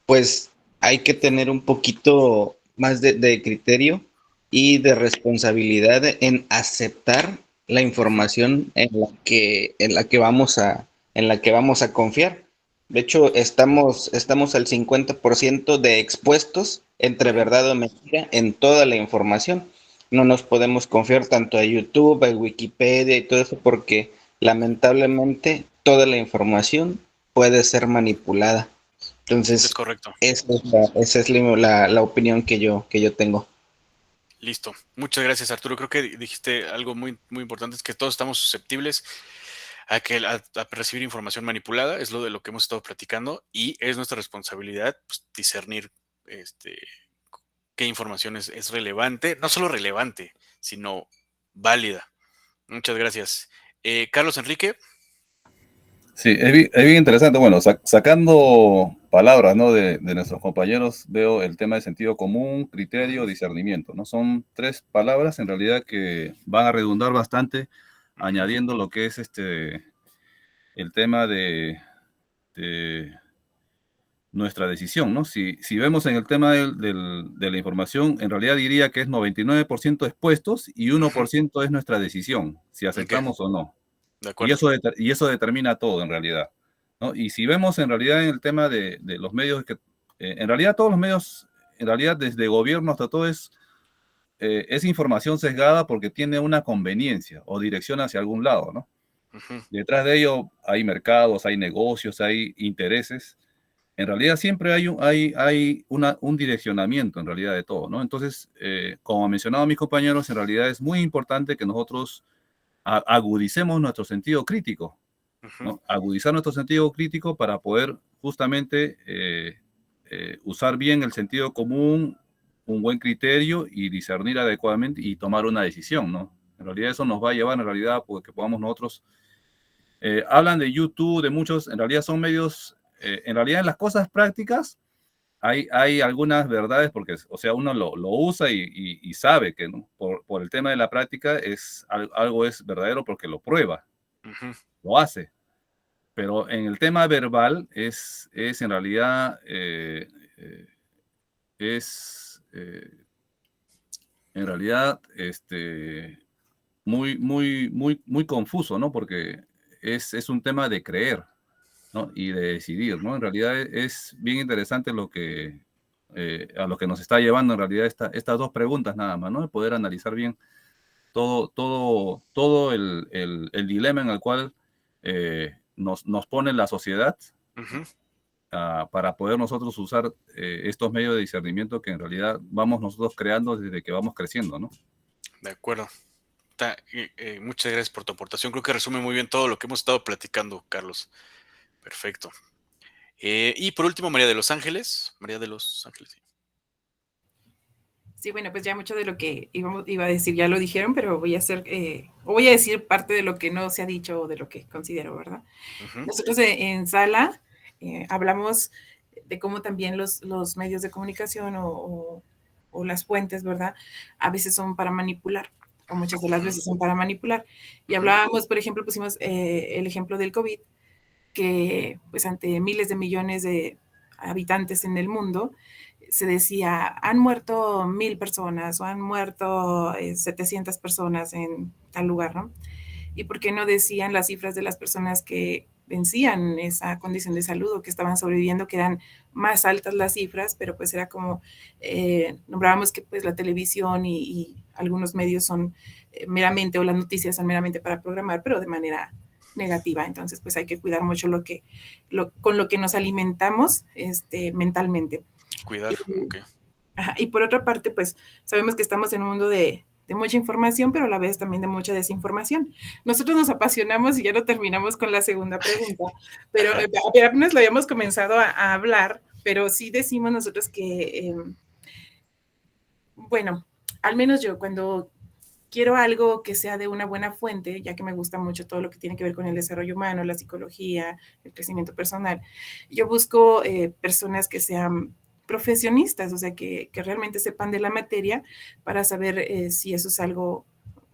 pues hay que tener un poquito más de criterio y de responsabilidad en aceptar la información en la que vamos a confiar. De hecho, estamos al 50% de expuestos entre verdad o mentira en toda la información. No nos podemos confiar tanto a YouTube, a Wikipedia y todo eso, porque lamentablemente toda la información puede ser manipulada. Entonces, Es correcto. esa es la opinión que yo tengo. Listo. Muchas gracias, Arturo. Creo que dijiste algo muy, muy importante, es que todos estamos susceptibles a recibir información manipulada, es lo de lo que hemos estado platicando, y es nuestra responsabilidad, pues, discernir qué información es relevante, no solo relevante, sino válida. Muchas gracias. Carlos Enrique. Sí, es bien interesante. Bueno, sacando palabras, ¿no? de nuestros compañeros, veo el tema de sentido común, criterio, discernimiento, ¿no? Son 3 palabras en realidad que van a redundar bastante, añadiendo lo que es el tema de nuestra decisión, ¿no? Si vemos en el tema de la información, en realidad diría que es 99% expuestos y 1% es nuestra decisión, si aceptamos o no. De acuerdo. Y eso determina todo en realidad, ¿no? Y si vemos en realidad en el tema de los medios, en realidad todos los medios, en realidad desde gobierno hasta todo es información sesgada porque tiene una conveniencia o dirección hacia algún lado, ¿no? Detrás de ello hay mercados, hay negocios, hay intereses. En realidad siempre hay un direccionamiento en realidad de todo, ¿no? Entonces, como han mencionado mis compañeros, en realidad es muy importante que nosotros agudicemos nuestro sentido crítico, ¿no? Agudizar nuestro sentido crítico para poder justamente usar bien el sentido común, un buen criterio y discernir adecuadamente y tomar una decisión, ¿no? En realidad eso nos va a llevar en realidad porque podamos nosotros, hablan de YouTube, de muchos, en realidad son medios, en realidad en las cosas prácticas hay algunas verdades porque, o sea, uno lo usa y sabe que, ¿no? por el tema de la práctica algo es verdadero porque lo prueba, lo hace. Pero en el tema verbal es en realidad, en realidad, muy confuso, ¿no? Porque es un tema de creer, ¿no? Y de decidir, ¿no? En realidad es bien interesante a lo que nos está llevando en realidad estas 2 preguntas nada más, ¿no? De poder analizar bien todo el dilema en el cual nos pone la sociedad para poder nosotros usar estos medios de discernimiento que en realidad vamos nosotros creando desde que vamos creciendo, ¿no? De acuerdo. Muchas gracias por tu aportación. Creo que resume muy bien todo lo que hemos estado platicando, Carlos. Perfecto. Y por último, María de los Ángeles. María de los Ángeles. Sí, bueno, pues ya mucho de lo que iba a decir ya lo dijeron, pero voy a decir parte de lo que no se ha dicho o de lo que considero, ¿verdad? Nosotros en Sala hablamos de cómo también los medios de comunicación o las fuentes, ¿verdad? A veces son para manipular, o muchas de las veces son para manipular. Y hablábamos, por ejemplo, pusimos el ejemplo del COVID, que pues ante miles de millones de habitantes en el mundo, se decía, han muerto 1,000 personas o han muerto 700 personas en tal lugar, ¿no? ¿Y por qué no decían las cifras de las personas que vencían esa condición de salud o que estaban sobreviviendo, que eran más altas las cifras, pero pues era como, nombrábamos que pues la televisión y algunos medios son meramente, o las noticias son meramente para programar, pero de manera negativa. Entonces pues hay que cuidar mucho con lo que nos alimentamos mentalmente. Cuidar, ok. Ajá, y por otra parte, pues sabemos que estamos en un mundo de mucha información, pero a la vez también de mucha desinformación. Nosotros nos apasionamos y ya no terminamos con la segunda pregunta, pero apenas lo habíamos comenzado a hablar, pero sí decimos nosotros que, bueno, al menos yo cuando quiero algo que sea de una buena fuente, ya que me gusta mucho todo lo que tiene que ver con el desarrollo humano, la psicología, el crecimiento personal, yo busco personas que sean profesionistas, o sea, que realmente sepan de la materia para saber si eso es algo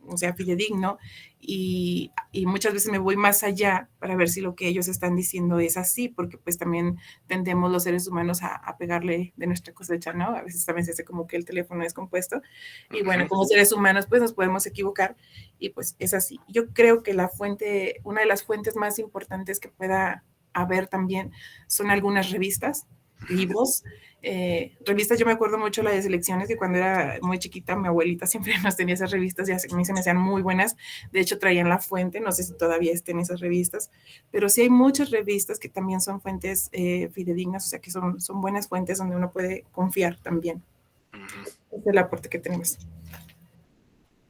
o sea, fidedigno, y muchas veces me voy más allá para ver si lo que ellos están diciendo es así, porque pues también tendemos los seres humanos a pegarle de nuestra cosecha, ¿no? A veces también se hace como que el teléfono es compuesto, y bueno, como seres humanos pues nos podemos equivocar, y pues es así. Yo creo que una de las fuentes más importantes que pueda haber también son algunas revistas, libros, revistas. Yo me acuerdo mucho las de selecciones, que cuando era muy chiquita mi abuelita siempre nos tenía esas revistas y a mí se me hacían muy buenas. De hecho traían La Fuente, no sé si todavía estén esas revistas, pero sí hay muchas revistas que también son fuentes fidedignas, o sea que son buenas fuentes donde uno puede confiar también. Ese es el aporte que tenemos.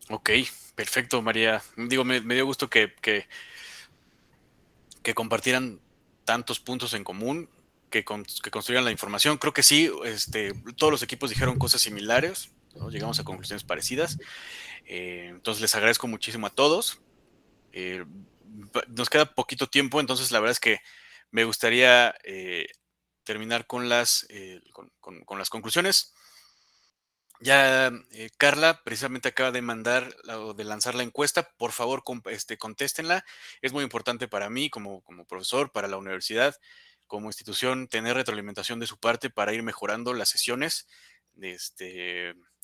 Ok, perfecto, María. Digo, me dio gusto que compartieran tantos puntos en común, que construyeran la información. Creo que sí, todos los equipos dijeron cosas similares, ¿no? Llegamos a conclusiones parecidas. Entonces les agradezco muchísimo a todos. Nos queda poquito tiempo, entonces la verdad es que me gustaría terminar con las conclusiones. Ya Carla precisamente acaba de mandar o de lanzar la encuesta. Por favor, contéstenla. Es muy importante para mí como profesor, para la universidad, como institución, tener retroalimentación de su parte para ir mejorando las sesiones.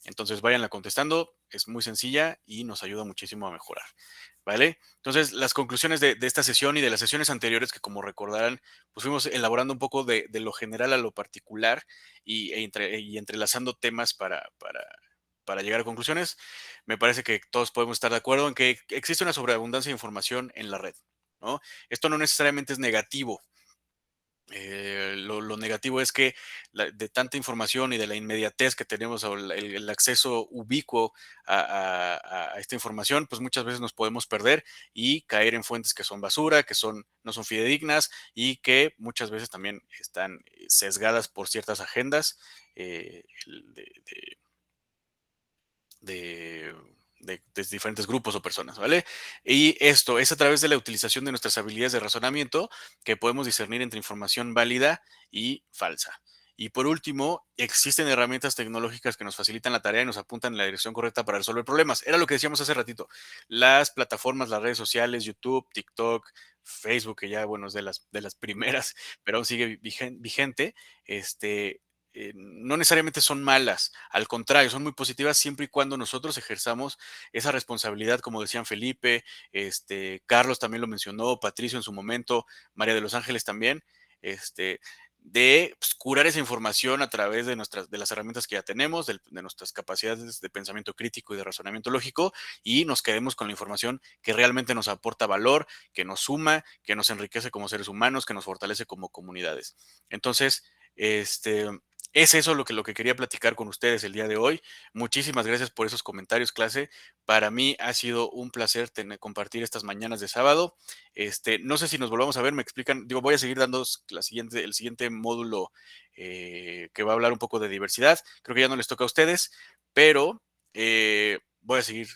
Entonces, váyanla contestando. Es muy sencilla y nos ayuda muchísimo a mejorar. ¿Vale? Entonces, las conclusiones de esta sesión y de las sesiones anteriores, que como recordarán, pues fuimos elaborando un poco de lo general a lo particular y entrelazando temas para llegar a conclusiones. Me parece que todos podemos estar de acuerdo en que existe una sobreabundancia de información en la red, ¿no? Esto no necesariamente es negativo. Lo negativo es que de tanta información y de la inmediatez que tenemos, o el acceso ubicuo a esta información, pues muchas veces nos podemos perder y caer en fuentes que son basura, que no son fidedignas y que muchas veces también están sesgadas por ciertas agendas de diferentes grupos o personas, ¿vale? Y esto es a través de la utilización de nuestras habilidades de razonamiento que podemos discernir entre información válida y falsa. Y por último, existen herramientas tecnológicas que nos facilitan la tarea y nos apuntan en la dirección correcta para resolver problemas. Era lo que decíamos hace ratito. Las plataformas, las redes sociales, YouTube, TikTok, Facebook, que ya, bueno, es de las primeras, pero aún sigue vigente, no necesariamente son malas, al contrario, son muy positivas siempre y cuando nosotros ejerzamos esa responsabilidad, como decían Felipe, Carlos también lo mencionó, Patricio en su momento, María de los Ángeles también, de pues, curar esa información a través de las herramientas que ya tenemos, de nuestras capacidades de pensamiento crítico y de razonamiento lógico, y nos quedemos con la información que realmente nos aporta valor, que nos suma, que nos enriquece como seres humanos, que nos fortalece como comunidades. Entonces, es eso lo que quería platicar con ustedes el día de hoy. Muchísimas gracias por esos comentarios, clase. Para mí ha sido un placer compartir estas mañanas de sábado. No sé si nos volvamos a ver, me explican. Digo, voy a seguir dando el siguiente módulo que va a hablar un poco de diversidad. Creo que ya no les toca a ustedes, pero voy a seguir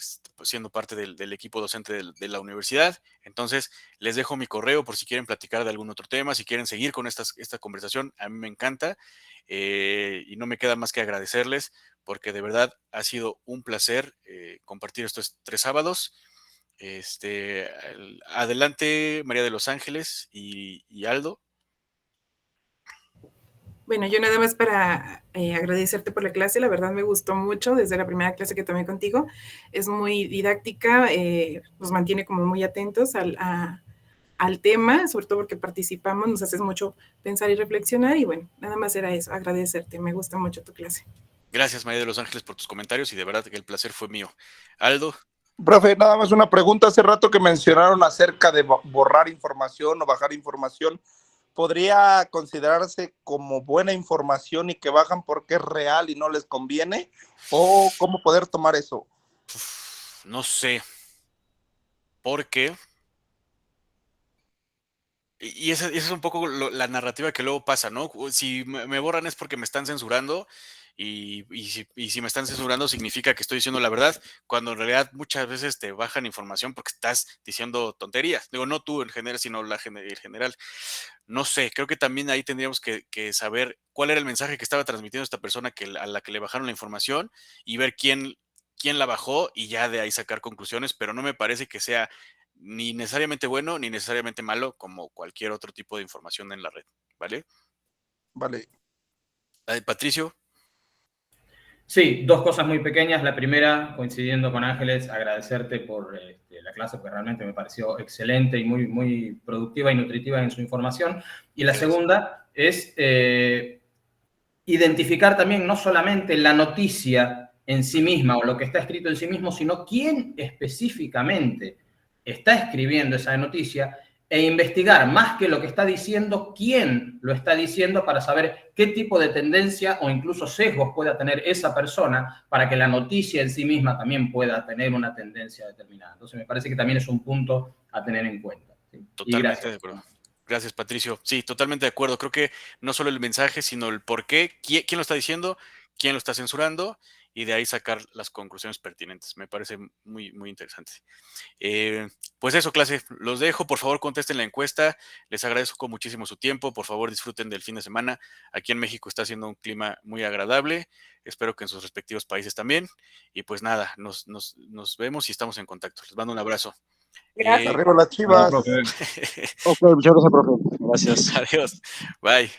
siendo parte del equipo docente de la universidad. Entonces, les dejo mi correo por si quieren platicar de algún otro tema, si quieren seguir con esta conversación. A mí me encanta. Y no me queda más que agradecerles porque de verdad ha sido un placer compartir estos 3 sábados. Adelante, María de los Ángeles y Aldo. Bueno, yo nada más para agradecerte por la clase, la verdad me gustó mucho desde la primera clase que tomé contigo, es muy didáctica, nos mantiene como muy atentos al tema, sobre todo porque participamos, nos haces mucho pensar y reflexionar, y bueno, nada más era eso, agradecerte, me gusta mucho tu clase. Gracias, María de los Ángeles, por tus comentarios y de verdad que el placer fue mío. Aldo. Profe, nada más una pregunta. Hace rato que mencionaron acerca de borrar información o bajar información. ¿Podría considerarse como buena información y que bajan porque es real y no les conviene? ¿O cómo poder tomar eso? No sé. Porque... Y esa es un poco la narrativa que luego pasa, ¿no? Si me borran es porque me están censurando y si me están censurando significa que estoy diciendo la verdad, cuando en realidad muchas veces te bajan información porque estás diciendo tonterías. Digo, no tú en general, sino en general. No sé, creo que también ahí tendríamos que saber cuál era el mensaje que estaba transmitiendo esta persona a la que le bajaron la información y ver quién quién la bajó y ya de ahí sacar conclusiones, pero no me parece que sea ni necesariamente bueno ni necesariamente malo como cualquier otro tipo de información en la red, ¿vale? Vale. Patricio. Sí, dos cosas muy pequeñas. La primera, coincidiendo con Ángeles, agradecerte por la clase, porque realmente me pareció excelente y muy, muy productiva y nutritiva en su información. Y la segunda es identificar también no solamente la noticia en sí misma o lo que está escrito en sí mismo, sino quién específicamente está escribiendo esa noticia e investigar más que lo que está diciendo, quién lo está diciendo para saber qué tipo de tendencia o incluso sesgos pueda tener esa persona para que la noticia en sí misma también pueda tener una tendencia determinada. Entonces me parece que también es un punto a tener en cuenta. ¿Sí? Totalmente de acuerdo. Gracias, Patricio. Sí, totalmente de acuerdo. Creo que no solo el mensaje, sino el por qué, quién lo está diciendo, quién lo está censurando, y de ahí sacar las conclusiones pertinentes. Me parece muy, muy interesante. Pues eso, clase, los dejo. Por favor, contesten la encuesta. Les agradezco muchísimo su tiempo. Por favor, disfruten del fin de semana. Aquí en México está haciendo un clima muy agradable. Espero que en sus respectivos países también. Y pues nada, nos vemos y estamos en contacto. Les mando un abrazo. Gracias. Arriba las Chivas. Ok, muchas gracias, profe. Gracias. Adiós. Bye.